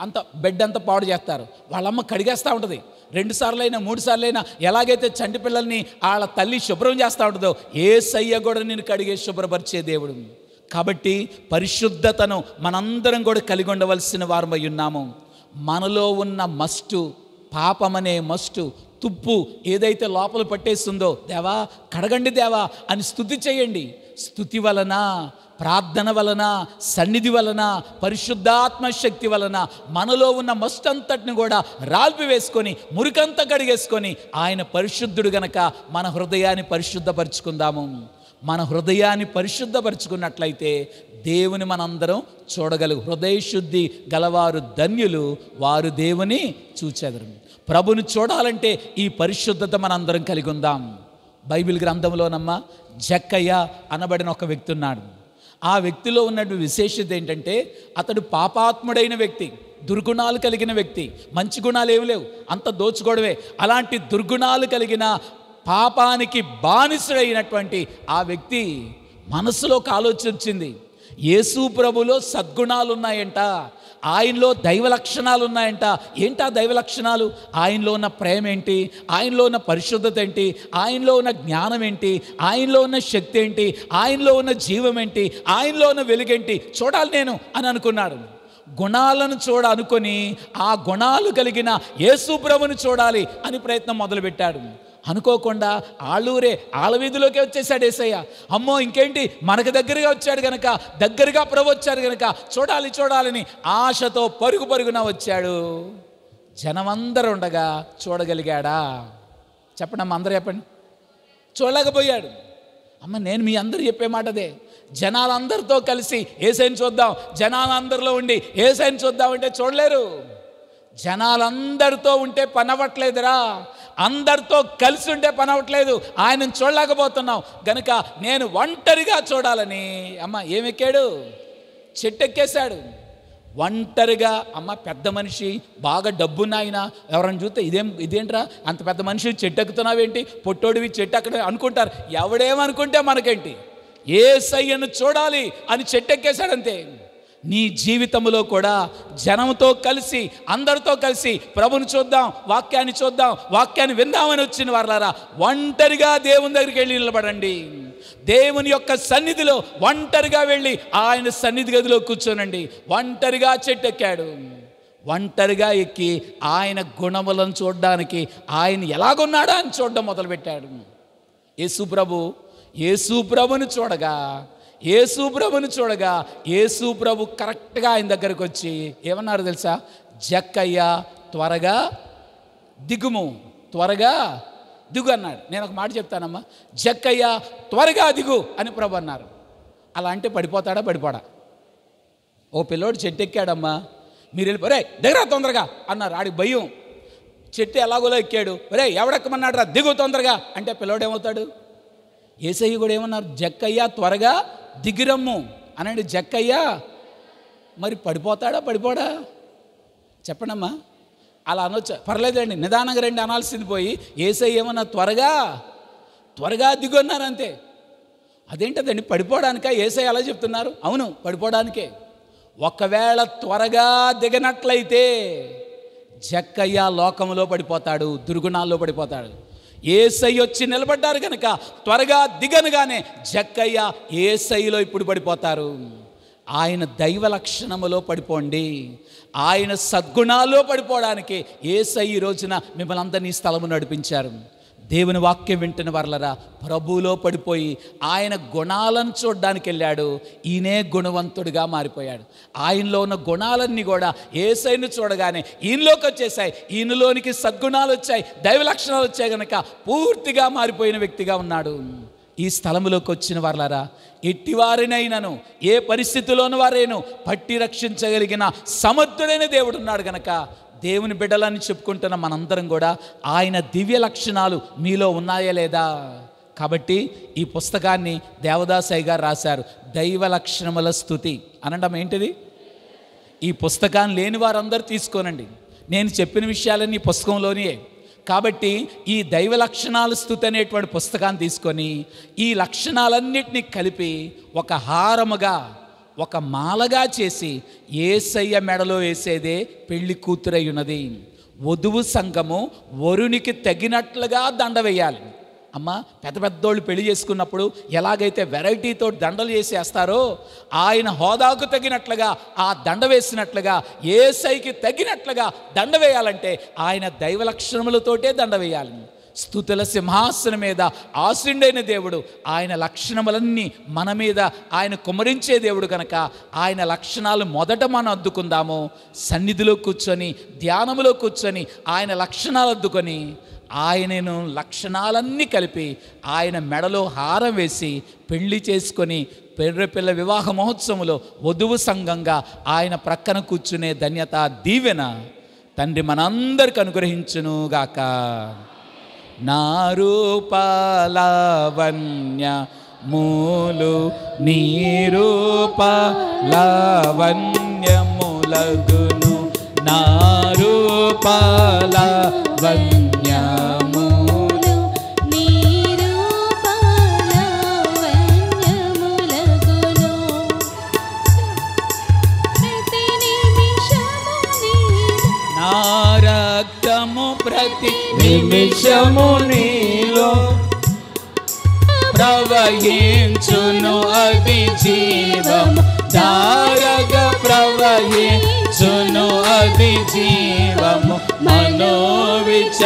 అంత బెడ్ అంతా పాడు చేస్తారు, వాళ్ళమ్మ కడిగేస్తూ ఉంటుంది. 2 సార్లైనా 3 సార్లైనా ఎలాగైతే చంటి పిల్లల్ని వాళ్ళ తల్లి శుభ్రం చేస్తూ ఉంటుందో యేసయ్య కూడా నేను కడిగే శుభ్రపరిచే దేవుడు. కాబట్టి పరిశుద్ధతను మనందరం కూడా కలిగి ఉండవలసిన వారమై ఉన్నాము. మనలో ఉన్న మస్టు, పాపమనే మస్టు, తుప్పు ఏదైతే లోపల పట్టేస్తుందో, దేవా కడగండి దేవా అని స్తుతి చేయండి. స్తుతి వలన, ప్రార్థన వలన, సన్నిధి వలన, పరిశుద్ధాత్మ శక్తి వలన మనలో ఉన్న మస్ట్ అంతటిని కూడా రాల్పి వేసుకొని మురికంతా కడిగేసుకొని ఆయన పరిశుద్ధుడు గనక మన హృదయాన్ని పరిశుద్ధపరుచుకుందాము. మన హృదయాన్ని పరిశుద్ధపరుచుకున్నట్లయితే దేవుని మనందరం చూడగలుగు. హృదయ శుద్ధి గలవారు ధన్యులు, వారు దేవుని చూచెదరు. ప్రభుని చూడాలంటే ఈ పరిశుద్ధత మనందరం కలిగి ఉందాం. బైబిల్ గ్రంథంలోనమ్మా జక్కయ్య అనబడిన ఒక వ్యక్తి ఉన్నాడు. ఆ వ్యక్తిలో ఉన్నటువంటి విశేషత ఏంటంటే అతడు పాపాత్ముడైన వ్యక్తి, దుర్గుణాలు కలిగిన వ్యక్తి. మంచి గుణాలు ఏమి లేవు, అంత దోచుకోవడమే. అలాంటి దుర్గుణాలు కలిగిన పాపానికి బానిసుడైనటువంటి ఆ వ్యక్తి మనసులో ఒక ఆలోచన వచ్చింది. యేసు ప్రభులో సద్గుణాలు ఉన్నాయంట, ఆయనలో దైవ లక్షణాలు ఉన్నాయంట. ఏంటా దైవ లక్షణాలు? ఆయనలో ఉన్న ప్రేమ ఏంటి, ఆయనలో ఉన్న పరిశుద్ధత ఏంటి, ఆయనలో ఉన్న జ్ఞానం ఏంటి, ఆయనలో ఉన్న శక్తి ఏంటి, ఆయనలో ఉన్న జీవం ఏంటి, ఆయనలో ఉన్న వెలుగేంటి చూడాలి నేను అని అనుకున్నాడు. గుణాలను అనుకొని ఆ గుణాలు కలిగిన యేసు ప్రభుని చూడాలి అని ప్రయత్నం మొదలుపెట్టాడు. అనుకోకుండా ఆళ్ళూరే ఆళ్ళవీధిలోకి వచ్చేసాడు యేసయ్య. అమ్మో ఇంకేంటి, మనకు దగ్గరగా వచ్చాడు గనక, దగ్గరగా ప్రభు వచ్చాడు గనక చూడాలి చూడాలని ఆశతో పరుగున వచ్చాడు. జనమందరూ ఉండగా చూడగలిగాడా? చెప్పండి అమ్మ, అందరూ చెప్పండి. చూడలేకపోయాడు. అమ్మ నేను మీ అందరూ చెప్పే మాట అదే. జనాలందరితో కలిసి యేసయ్యని చూద్దాం, జనాలందరిలో ఉండి యేసయ్యని చూద్దామంటే చూడలేరు. జనాలందరితో ఉంటే పని అవ్వట్లేదురా, అందరితో కలిసి ఉంటే పని అవ్వట్లేదు, ఆయనను చూడలేకపోతున్నాం గనుక నేను ఒంటరిగా చూడాలని అమ్మ ఏమెక్కాడు? చెట్టు ఎక్కేశాడు ఒంటరిగా. అమ్మ పెద్ద మనిషి, బాగా డబ్బున్న ఆయన, ఎవరైనా చూస్తే ఇదేంట్రా అంత పెద్ద మనిషి చెట్టు ఎక్కుతున్నావేంటి, పొట్టోడివి చెట్టు అక్కడ అనుకుంటారు. ఎవడేమనుకుంటే మనకేంటి, యేసయ్యను చూడాలి అని చెట్టు ఎక్కేశాడంతే. నీ జీవితంలో కూడా జనంతో కలిసి, అందరితో కలిసి ప్రభుని చూద్దాం, వాక్యాన్ని చూద్దాం, వాక్యాన్ని విందామని వచ్చిన వారలారా ఒంటరిగా దేవుని దగ్గరికి వెళ్ళి నిలబడండి. దేవుని యొక్క సన్నిధిలో ఒంటరిగా వెళ్ళి ఆయన సన్నిధి గదిలో కూర్చోనండి. ఒంటరిగా చెట్టు ఎక్కాడు. ఒంటరిగా ఎక్కి ఆయన గుణములను చూడడానికి, ఆయన ఎలాగున్నాడా అని చూడడం మొదలుపెట్టాడు. యేసు ప్రభుని చూడగా యేసు ప్రభు కరెక్ట్గా ఆయన దగ్గరకు వచ్చి ఏమన్నారు తెలుసా? జక్కయ్య త్వరగా దిగు అన్నాడు. నేను ఒక మాట చెప్తానమ్మా, జక్కయ్య త్వరగా దిగు అని ప్రభు అన్నారు. అలా అంటే పడిపోడా? ఓ పిల్లోడు చెట్టు ఎక్కాడమ్మా, మీరు వెళ్ళి దగ్గర తొందరగా అన్నారు. ఆడికి భయం. చెట్టు ఎలాగోలో ఎక్కాడు. ఎవడెక్కమన్నాడు రా, దిగు తొందరగా అంటే పిల్లోడు ఏమవుతాడు? యేసయ్య కూడా ఏమన్నారు? జక్కయ్య త్వరగా దిగిరమ్ము అనండి. జక్కయ్య మరి పడిపోడా? చెప్పండమ్మా. అలా అనొచ్చు, పర్లేదండి, నిదానంగా రండి అనాల్సింది పోయి యేసయ్య ఏమన్నా త్వరగా దిగు అన్నారు అంతే. అదేంటదండి, పడిపోవడానికా యేసయ్య అలా చెప్తున్నారు? అవును, పడిపోవడానికే. ఒకవేళ త్వరగా దిగనట్లయితే జక్కయ్య లోకంలో పడిపోతాడు, దుర్గుణాల్లో పడిపోతాడు. యేసయ్య వచ్చి నిలబడ్డారు కనుక త్వరగా దిగనగానే జక్కయ్య యేసయ్యలో ఇప్పుడు పడిపోతారు. ఆయన దైవ లక్షణములో పడిపోండి, ఆయన సద్గుణాల్లో పడిపోవడానికి యేసయ్య ఈ రోజున మిమ్మల్ని అందరినీ స్థలము నడిపించారు. దేవుని వాక్యం వింటున్న వారలరా ప్రభువులో పడిపోయి ఆయన గుణాలను చూడడానికి వెళ్ళాడు. ఈయనే గుణవంతుడిగా మారిపోయాడు. ఆయనలో ఉన్న గుణాలన్నీ కూడా యేసయ్యను చూడగానే ఈయనలోకి వచ్చేసాయి. ఈయనలోనికి సద్గుణాలు వచ్చాయి, దైవ లక్షణాలు వచ్చాయి కనుక పూర్తిగా మారిపోయిన వ్యక్తిగా ఉన్నాడు. ఈ స్థలములోకి వచ్చిన వారలారా ఎట్టివారినైనాను, ఏ పరిస్థితిలోని వారైనా పట్టి రక్షించగలిగిన సమర్థుడైన దేవుడు ఉన్నాడు గనక దేవుని బిడ్డలని చెప్పుకుంటున్న మనందరం కూడా ఆయన దివ్య లక్షణాలు మీలో ఉన్నాయా లేదా? కాబట్టి ఈ పుస్తకాన్ని దేవదాసయ్య గారు రాశారు, దైవ లక్షణముల స్తుతి అనడం ఏంటిది? ఈ పుస్తకాన్ని లేని వారందరూ తీసుకోనండి. నేను చెప్పిన విషయాలన్నీ పుస్తకంలోనే, కాబట్టి ఈ దైవ లక్షణాల స్తుతి అనేటువంటి పుస్తకాన్ని తీసుకొని ఈ లక్షణాలన్నిటినీ కలిపి ఒక హారముగా, ఒక మాలగా చేసి యేసయ్య మెడలో వేసేదే పెళ్లి కూతురై ఉన్నది. వధువు సంఘము వరునికి తగినట్లుగా దండ వేయాలి. అమ్మ, పెద్ద పెద్దోళ్ళు పెళ్లి చేసుకున్నప్పుడు ఎలాగైతే వెరైటీతో దండలు చేసేస్తారో, ఆయన హోదాకు తగినట్లుగా ఆ దండ వేసినట్లుగా యేసయ్యకి తగినట్లుగా దండ వేయాలంటే ఆయన దైవ లక్షణములతోటే దండ వేయాలి. స్తుతుల సింహాసనం మీద ఆసీనుడైన దేవుడు, ఆయన లక్షణములన్నీ మన మీద ఆయన కుమ్మరించే దేవుడు కనుక ఆయన లక్షణాలు మొదట మనం అద్దుకుందాము. సన్నిధిలో కూర్చొని, ధ్యానములో కూర్చొని ఆయన లక్షణాలు అద్దుకొని ఆయనను లక్షణాలన్నీ కలిపి ఆయన మెడలో హారం వేసి పెళ్లి చేసుకొని పిల్ల వివాహ మహోత్సవంలో వధువు సంఘంగా ఆయన ప్రక్కన కూర్చునే ధన్యత, దీవెన తండ్రి మనందరికి అనుగ్రహించునుగాక. నా రూపాలవన్య మూలు నీ రూపాలవన్యములగును, నా రూపాలవన్యములు నీ రూపాలవన్యములగును. ప్రతి నిమిషము నా రక్తము ప్రతి నిమిషము నీలో ప్రవహించును, అది జీవము ధారగా ప్రవహించును, అది జీవము మనోవిచారము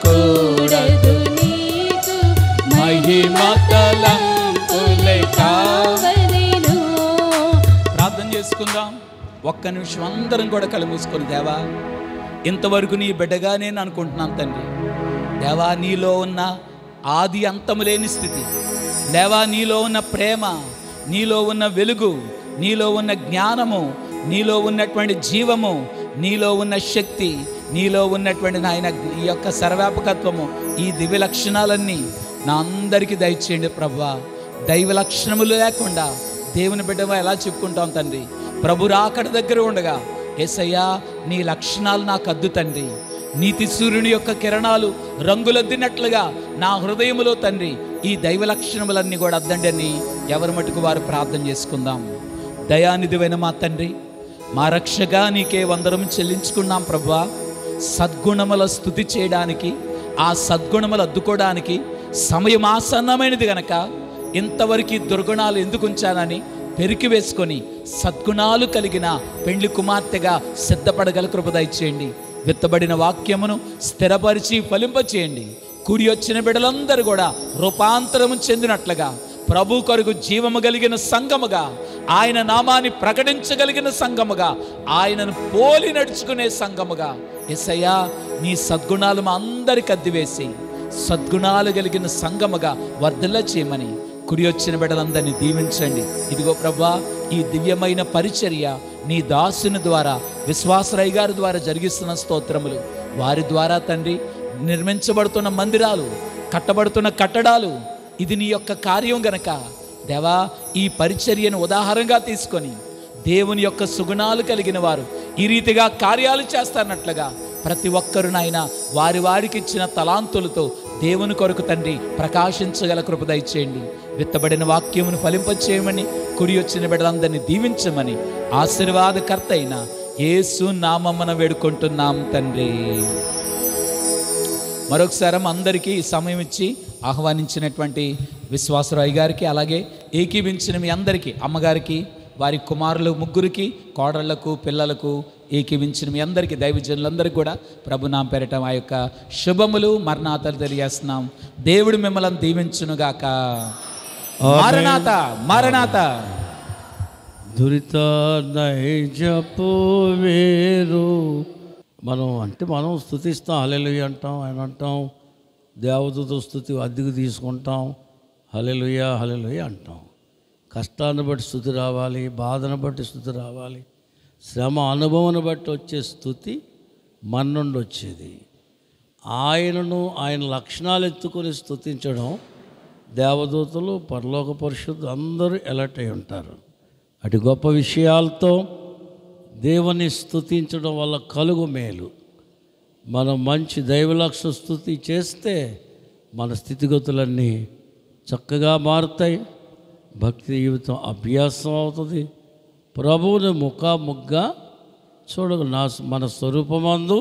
కూడదు నీకు మహిమ తలంపులే కావలెను. ప్రార్థన చేసుకుందాం. ఒక్క నిమిషం అందరం కూడా కళ్ళు మూసుకొని, దేవా ఇంతవరకు నీ బిడ్డగా నేను అనుకుంటున్నాను తండ్రి. దేవా నీలో ఉన్న ఆది అంతము లేని స్థితి, దేవా నీలో ఉన్న ప్రేమ, నీలో ఉన్న వెలుగు, నీలో ఉన్న జ్ఞానము, నీలో ఉన్నటువంటి జీవము, నీలో ఉన్న శక్తి, నీలో ఉన్నటువంటి నాయన ఈ యొక్క సర్వవ్యాపకత్వము, ఈ దివ్య లక్షణాలన్నీ నా అందరికీ దయచేయండి ప్రభువా. దైవ లక్షణములు లేకుండా దేవుని బిడ్డగా ఎలా చెప్పుకుంటాం తండ్రి? ప్రభు రాకడ దగ్గర ఉండగా యేసయ్యా నీ లక్షణాలు నాకు అద్దు తండ్రి. నీతి సూర్యుని యొక్క కిరణాలు రంగులద్దినట్లుగా నా హృదయములో తండ్రి ఈ దైవ లక్షణములన్నీ కూడా అద్దండి అని ఎవరి మటుకు వారు ప్రార్థన చేసుకుందాం. దయానిధివైన మా తండ్రి, మా రక్షగా నీకే వందనం చెల్లించుకున్నాం ప్రభువా. సద్గుణముల స్తుతి చేయడానికి, ఆ సద్గుణములు అద్దుకోవడానికి సమయం ఆసన్నమైనది గనక ఇంతవరకు దుర్గుణాలు ఎందుకు ఉంచానని పెరికి వేసుకొని సద్గుణాలు కలిగిన పెండ్లి కుమార్తెగా సిద్ధపడగల కృప దయచేయండి. విత్తబడిన వాక్యమును స్థిరపరిచి ఫలింపచేయండి. కూడి వచ్చిన బిడ్డలందరూ కూడా రూపాంతరము చెందినట్లుగా ప్రభు కొరకు జీవము కలిగిన సంఘముగా, ఆయన నామాన్ని ప్రకటించగలిగిన సంఘముగా, ఆయనను పోలి నడుచుకునే సంఘముగా యేసయ్యా నీ సద్గుణాలు మా అందరికి అద్దివేసి సద్గుణాలు కలిగిన సంఘముగా వర్ధిల్ల చేయమని కుడి వచ్చిన బిడ్డలందరినీ దీవించండి. ఇదిగో ప్రభువా, ఈ దివ్యమైన పరిచర్య నీ దాసుని ద్వారా, విశ్వాసరాయ్ గారి ద్వారా జరిగిస్తున్న స్తోత్రములు, వారి ద్వారా తండ్రి నిర్మించబడుతున్న మందిరాలు, కట్టబడుతున్న కట్టడాలు, ఇది నీ యొక్క కార్యం గనక దేవా ఈ పరిచర్యను ఉదాహరణగా తీసుకొని దేవుని యొక్క సుగుణాలు కలిగిన వారు ఈ రీతిగా కార్యాలు చేస్తారన్నట్లుగా ప్రతి ఒక్కరు నాయన వారి వారికి ఇచ్చిన తలాంతులతో దేవుని కొరకు తండ్రి ప్రకాశించగల కృప దయచేయండి. విత్తబడిన వాక్యమును ఫలింపచేయమని, కుడి వచ్చిన బిడ్డలందరినీ దీవించమని ఆశీర్వాదకర్త అయిన యేసు నామమున వేడుకుంటున్నాం తండ్రి. మరొకసారి అందరికీ సమయం ఇచ్చి ఆహ్వానించినటువంటి విశ్వాసరాయ్ గారికి, అలాగే ఏకీవించిన మీ అందరికీ, అమ్మగారికి, వారి కుమారులు ముగ్గురికి, కోడళ్లకు, పిల్లలకు, ఏకీవించిన మీ అందరికీ, దైవజనులందరికీ కూడా ప్రభు నామ పేరట ఆ యొక్క శుభములు మరణాతలు తెలియజేస్తున్నాం. దేవుడు మిమ్మల్ని దీవించునుగాక. మరణాత మరణాత. దురిత నైజపు వేరు. మనం స్తుతిస్తాం, హల్లెలూయా అంటాం, ఆయన అంటాం, దేవదూత స్తుతి అద్దెకు తీసుకుంటాం, హల్లెలూయా హల్లెలూయా అంటాం. కష్టాన్ని బట్టి స్తుతి రావాలి, బాధను బట్టి స్తుతి రావాలి, శ్రమ అనుభవాన్ని బట్టి వచ్చే స్తుతి మన నుండి వచ్చేది. ఆయనను ఆయన లక్షణాలు ఎత్తుకొని స్తుతించడం దేవదూతలు, పరలోక పరిశుద్ధులు అందరూ ఎలర్ట్ అయి ఉంటారు. అటు గొప్ప విషయాలతో దేవుని స్తుతించడం వల్ల కలుగు మేలు. మనం మంచి దైవలక్ష స్తుతి చేస్తే మన స్థితిగతులన్నీ చక్కగా మారుతాయి. భక్తి జీవితం అభ్యాసం అవుతుంది. ప్రభువుని ముఖాముగ్గా చూడగ మన స్వరూపమందు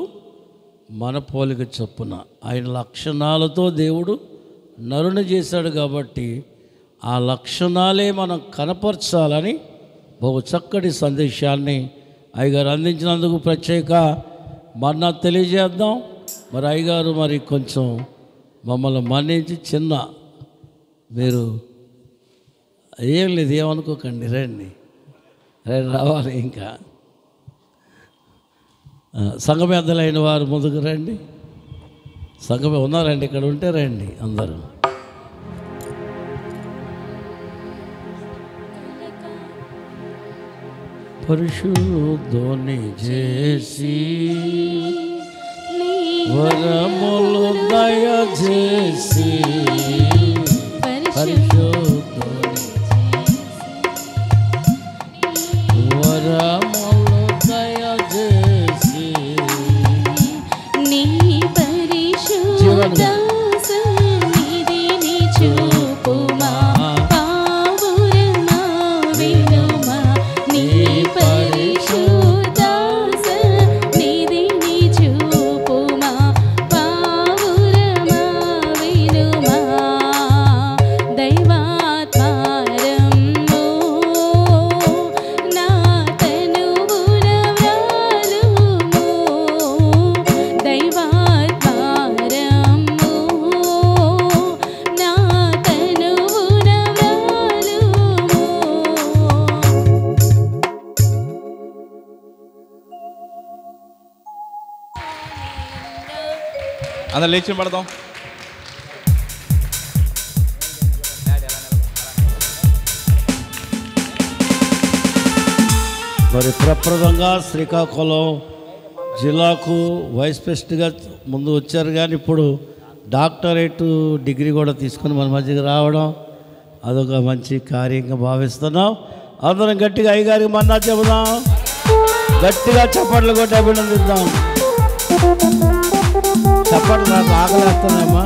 మన పోలిక చొప్పున ఆయన లక్షణాలతో దేవుడు నరుని చేశాడు కాబట్టి ఆ లక్షణాలే మనం కనపరచాలని బహు చక్కటి సందేశాన్ని అయ్యగారు అందించినందుకు ప్రత్యేక మన్నా తెలియజేద్దాం. మరి అయ్యగారు మరి కొంచెం మమ్మల్ని మన్నించి చిన్న మీరు ఏం లేదు, ఏమనుకోకండి, రండి రావాలి. ఇంకా సంఘపెద్దలైన వారు ముందుకు రండి. సంఘమే ఉన్నారండి, ఇక్కడ ఉంటే రండి అందరూ. పరిశుద్ధుని చేసి వరములు దయచేసి పరిశుద్ధుని వరములు దయచేసి నీ పరిశుద్ధ సన్నిధిని చూపుమా పావురమా వినుమా నీ పరిశుద్ధ సన్నిధిని చూపుమా పావురమా వినుమా దైవాత్మారము నా తనువున వ్రాలుము దైవాత్మారము నా తనువున వ్రాలుము. అందరు లేచి పడదాం. మరి ప్రప్రదంగా శ్రీకాకుళం జిల్లాకు వైస్ ప్రెసిడెంట్గా ముందు వచ్చారు, కానీ ఇప్పుడు డాక్టరేట్ డిగ్రీ కూడా తీసుకొని మన మధ్యకి రావడం అదొక మంచి కార్యంగా భావిస్తున్నాం. అందరం గట్టిగా అయ్యగారికి మన్నా చెబుదాం, గట్టిగా చప్పట్లు కొట్టి అభినందిద్దాం. చప్పట్లు నాకు ఆకలేస్తున్నాయమ్మా.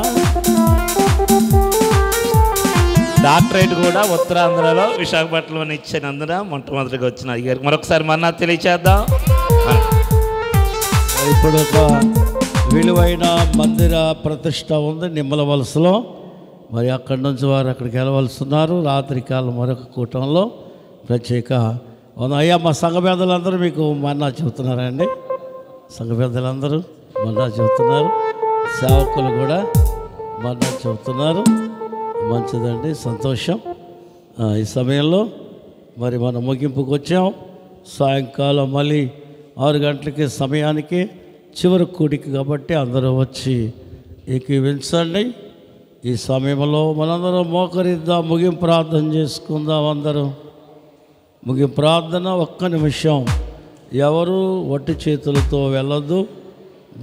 డాక్టరేట్ కూడా ఉత్తరాంధ్రలో విశాఖపట్నంలో ఇచ్చినందున మొట్టమొదటిగా వచ్చిన అయ్యారు. మరొకసారి మన్నా తెలియచేద్దాం. ఇప్పుడు ఒక విలువైన మందిర ప్రతిష్ట ఉంది నిమ్మల వలసలో. మరి అక్కడి నుంచి వారు అక్కడికి వెళ్ళవలసి ఉన్నారు. రాత్రికాలం మరొక కూటంలో ప్రత్యేక అయ్యా మా సంఘ పెద్దలందరూ మీకు మన్నా చెబుతున్నారండి. సంఘ పెద్దలందరూ మన్నా చెబుతున్నారు, సేవకులు కూడా మన్నా చెబుతున్నారు. మంచిదండి, సంతోషం. ఈ సమయంలో మరి మనం ముగింపుకు వచ్చాం. సాయంకాలం మళ్ళీ 6 గంటలకి సమయానికి చివరి కూడిక కాబట్టి అందరూ వచ్చి ఏకీవించండి. ఈ సమయంలో మనందరం మోకరిద్దాం, ముగింపు ప్రార్థన చేసుకుందాం. అందరూ ముగింపు ప్రార్థన. ఒక్క నిమిషం ఎవరు వట్టి చేతులతో వెళ్ళొద్దు.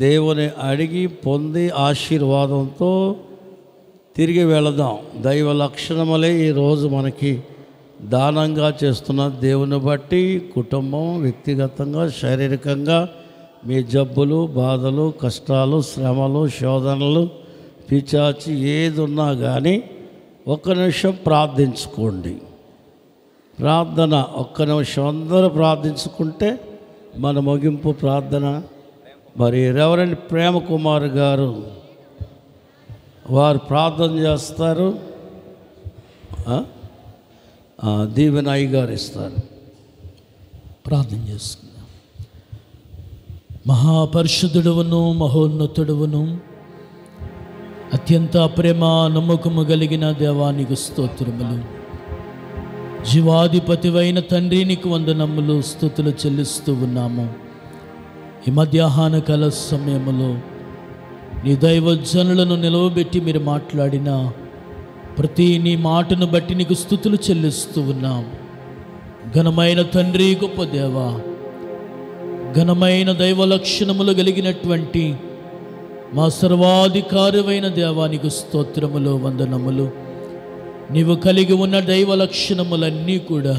దేవుని అడిగి పొంది ఆశీర్వాదంతో తిరిగి వెళదాం. దైవ లక్షణములే ఈరోజు మనకి దానంగా చేస్తున్న దేవుని బట్టి కుటుంబం, వ్యక్తిగతంగా, శారీరకంగా మీ జబ్బులు, బాధలు, కష్టాలు, శ్రమలు, శోధనలు, పిచాచి ఏది ఉన్నా కానీ ఒక్క నిమిషం ప్రార్థించుకోండి. ప్రార్థన ఒక్క నిమిషం అందరూ ప్రార్థించుకుంటే మన ముగింపు ప్రార్థన. మరి రెవరెండ్ ప్రేమ కుమార్ గారు వారు ప్రార్థన చేస్తారు, దీవెన అయ్యగారు ఇస్తారు. ప్రార్థన చేసుకుందాం. మహాపరిశుద్ధుడువును మహోన్నతుడువును అత్యంత ప్రేమ నమ్మకము కలిగిన దేవానికి స్తోత్రములు. జీవాధిపతివైన తండ్రి నీకు వందనములు, స్తుతులు చెల్లిస్తూ ఉన్నాము. ఈ మధ్యాహ్న కాల సమయంలో నీ దైవజనులను నిలవబెట్టి మీరు మాట్లాడిన ప్రతి నీ మాటను బట్టి నీకు స్తుతులు చెల్లిస్తూ ఉన్నాం. ఘనమైన తండ్రి, గొప్ప దేవ, ఘనమైన దైవ లక్షణములు కలిగినటువంటి మా సర్వాధికారమైన దేవానికి స్తోత్రములు, వందనములు. నీవు కలిగి ఉన్న దైవ లక్షణములన్నీ కూడా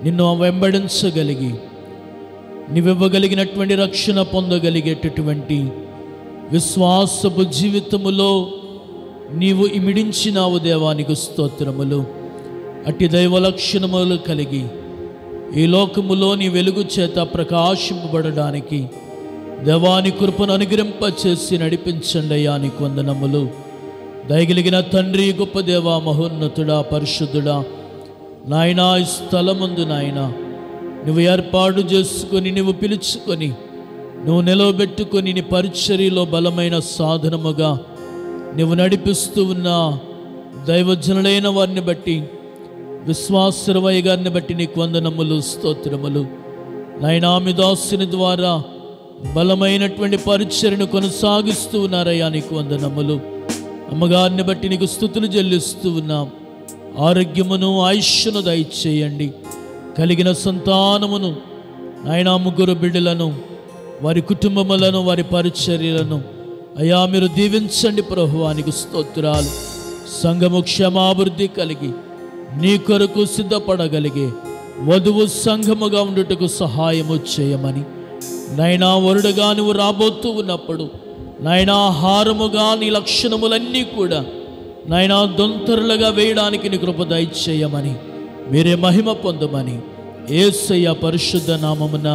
నిన్ను వెంబడించగలిగి నీవివ్వగలిగినటువంటి రక్షణ పొందగలిగేటటువంటి విశ్వాసపు జీవితములో నీవు ఇమిడించినావు దేవానికి స్తోత్రములు. అట్టి దైవ లక్షణములు కలిగి ఈ లోకములో నీ వెలుగు చేత ప్రకాశింపబడడానికి దేవాని కృపను అనుగ్రహింపచేసి నడిపించండి అయ్యా. నీకు వందనములు. దయగలిగిన తండ్రి, గొప్ప దేవా, మహోన్నతుడా, పరిశుద్ధుడా, నాయనా, ఈ స్థలముందు నాయన నువ్వు ఏర్పాటు చేసుకొని, నువ్వు పిలుచుకొని, నువ్వు నిలవబెట్టుకొని నీ పరిచర్యలో బలమైన సాధనముగా నువ్వు నడిపిస్తూ ఉన్న దైవజనులైన వారిని బట్టి, విశ్వాసరవయ్య గారిని బట్టి నీకు వందనములు, స్తోత్రములు. నాయనా, మీ దాసుని ద్వారా బలమైనటువంటి పరిచర్యను కొనసాగిస్తూ ఉన్నారయ్యా. నీకు వందనములు. అమ్మగారిని బట్టి నీకు స్తుతులు చెల్లిస్తూ ఉన్నాం. ఆరోగ్యమును ఆయుష్ను దయచేయండి. కలిగిన సంతానమును నాయనా, 3 బిడ్డలను, వారి కుటుంబములను, వారి పరిచర్యలను అయ్యా మీరు దీవించండి ప్రభువానికి స్తోత్రాలు. సంఘము క్షేమాభివృద్ధి కలిగి నీ కొరకు సిద్ధపడగలిగే వధువు సంఘముగా ఉండుటకు సహాయము చేయమని నైనా, వరుడుగా నువ్వు రాబోతూ ఉన్నప్పుడు నాయనా, ఆహారముగా నీ లక్షణములన్నీ కూడా నాయనా దొంతరులుగా వేయడానికి నీ కృప దయచేయమని, మీరే మహిమ పొందమని యేసయ్య పరిశుద్ధ నామమున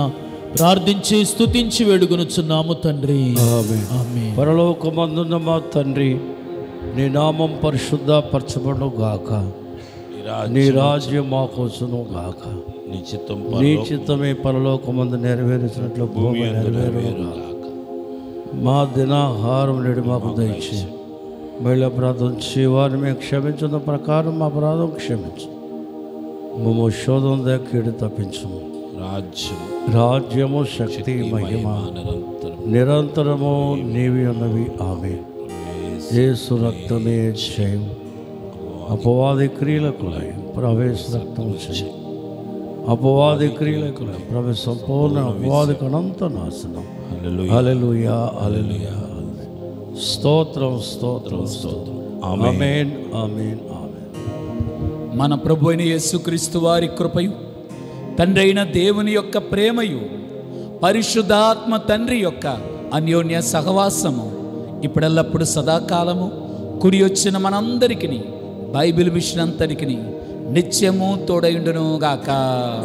ప్రార్థించి స్తుతించి వేడుకొనుచున్నాము తండ్రి. ఆమేన్. పరలోకమందున్న మా తండ్రి, నీ నామం పరిశుద్ధపరచబడును గాక. నీ రాజ్యం మాకోసము గాక. నీ చిత్తమే పరలోకమందు నెరవేర్చినట్లు భూమి నెరవేరును గాక. మా దినాహారం నేడు మాకు దయచే. మళ్ళీ అపరాధం చేయవారిని మేము క్షమించిన ప్రకారం మా అపరాధం క్షమించు. మేము శోధం దగ్గర తప్పించము. రాజ్యము, శక్తి, మహిమ నిరంతరము నీవి ఉన్నవి. ఆమేన్. యేసు రక్తమే జయం. అపవాది క్రియలకు ప్రవేశ రక్తం చేయి. అపవాది క్రియలకు ప్రవేశ సంపూర్ణ అపవాదికి అనంత నాశనం. హల్లెలూయా, హల్లెలూయా. స్తోత్రం, స్తోత్రం, స్తోత్రం. ఆమేన్, ఆమేన్, ఆమేన్. మన ప్రభు అయిన యేసుక్రీస్తు వారి కృపయు, తండ్రి అయిన దేవుని యొక్క ప్రేమయు, పరిశుద్ధాత్మ తండ్రి యొక్క అన్యోన్య సహవాసము ఇప్పుడెల్లప్పుడు సదాకాలము కుడి వచ్చిన మనందరికీ, బైబిల్ మిషన్ అంతరికి నిత్యము తోడయుండును గాక.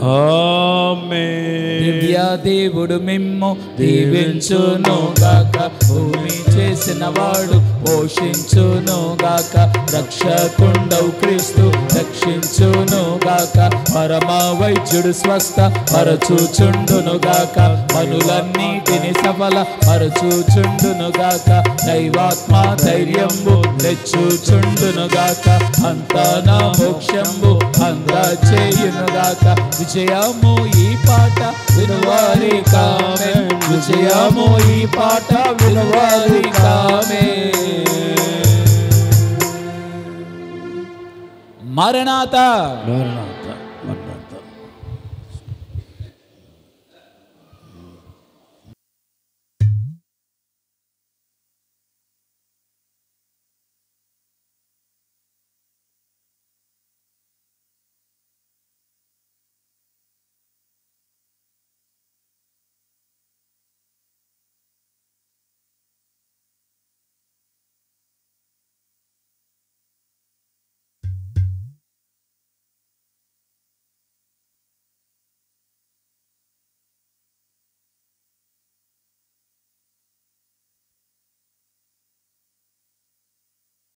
ఆమేన్. దివ్య దేవుడు మిమ్ము దీవించును గాక. భూమి చేసిన వాడు పోషించును గాక. రక్షకుండవు క్రీస్తు రక్షించును గాక. పరమ వైద్యుడు స్వస్థ పరచుచుండును గాక. పనులన్నిటిని సఫల పరచుచుండును గాక. దైవాత్మ ధైర్యంబు తెచ్చుచుండును గాక. అంతా నా మోక్షంబు అందచేయును గాక. విజయము ఈ పాట వినువారి కామే. విజయము ఈ పాట వినువారి కామే. మరణాత.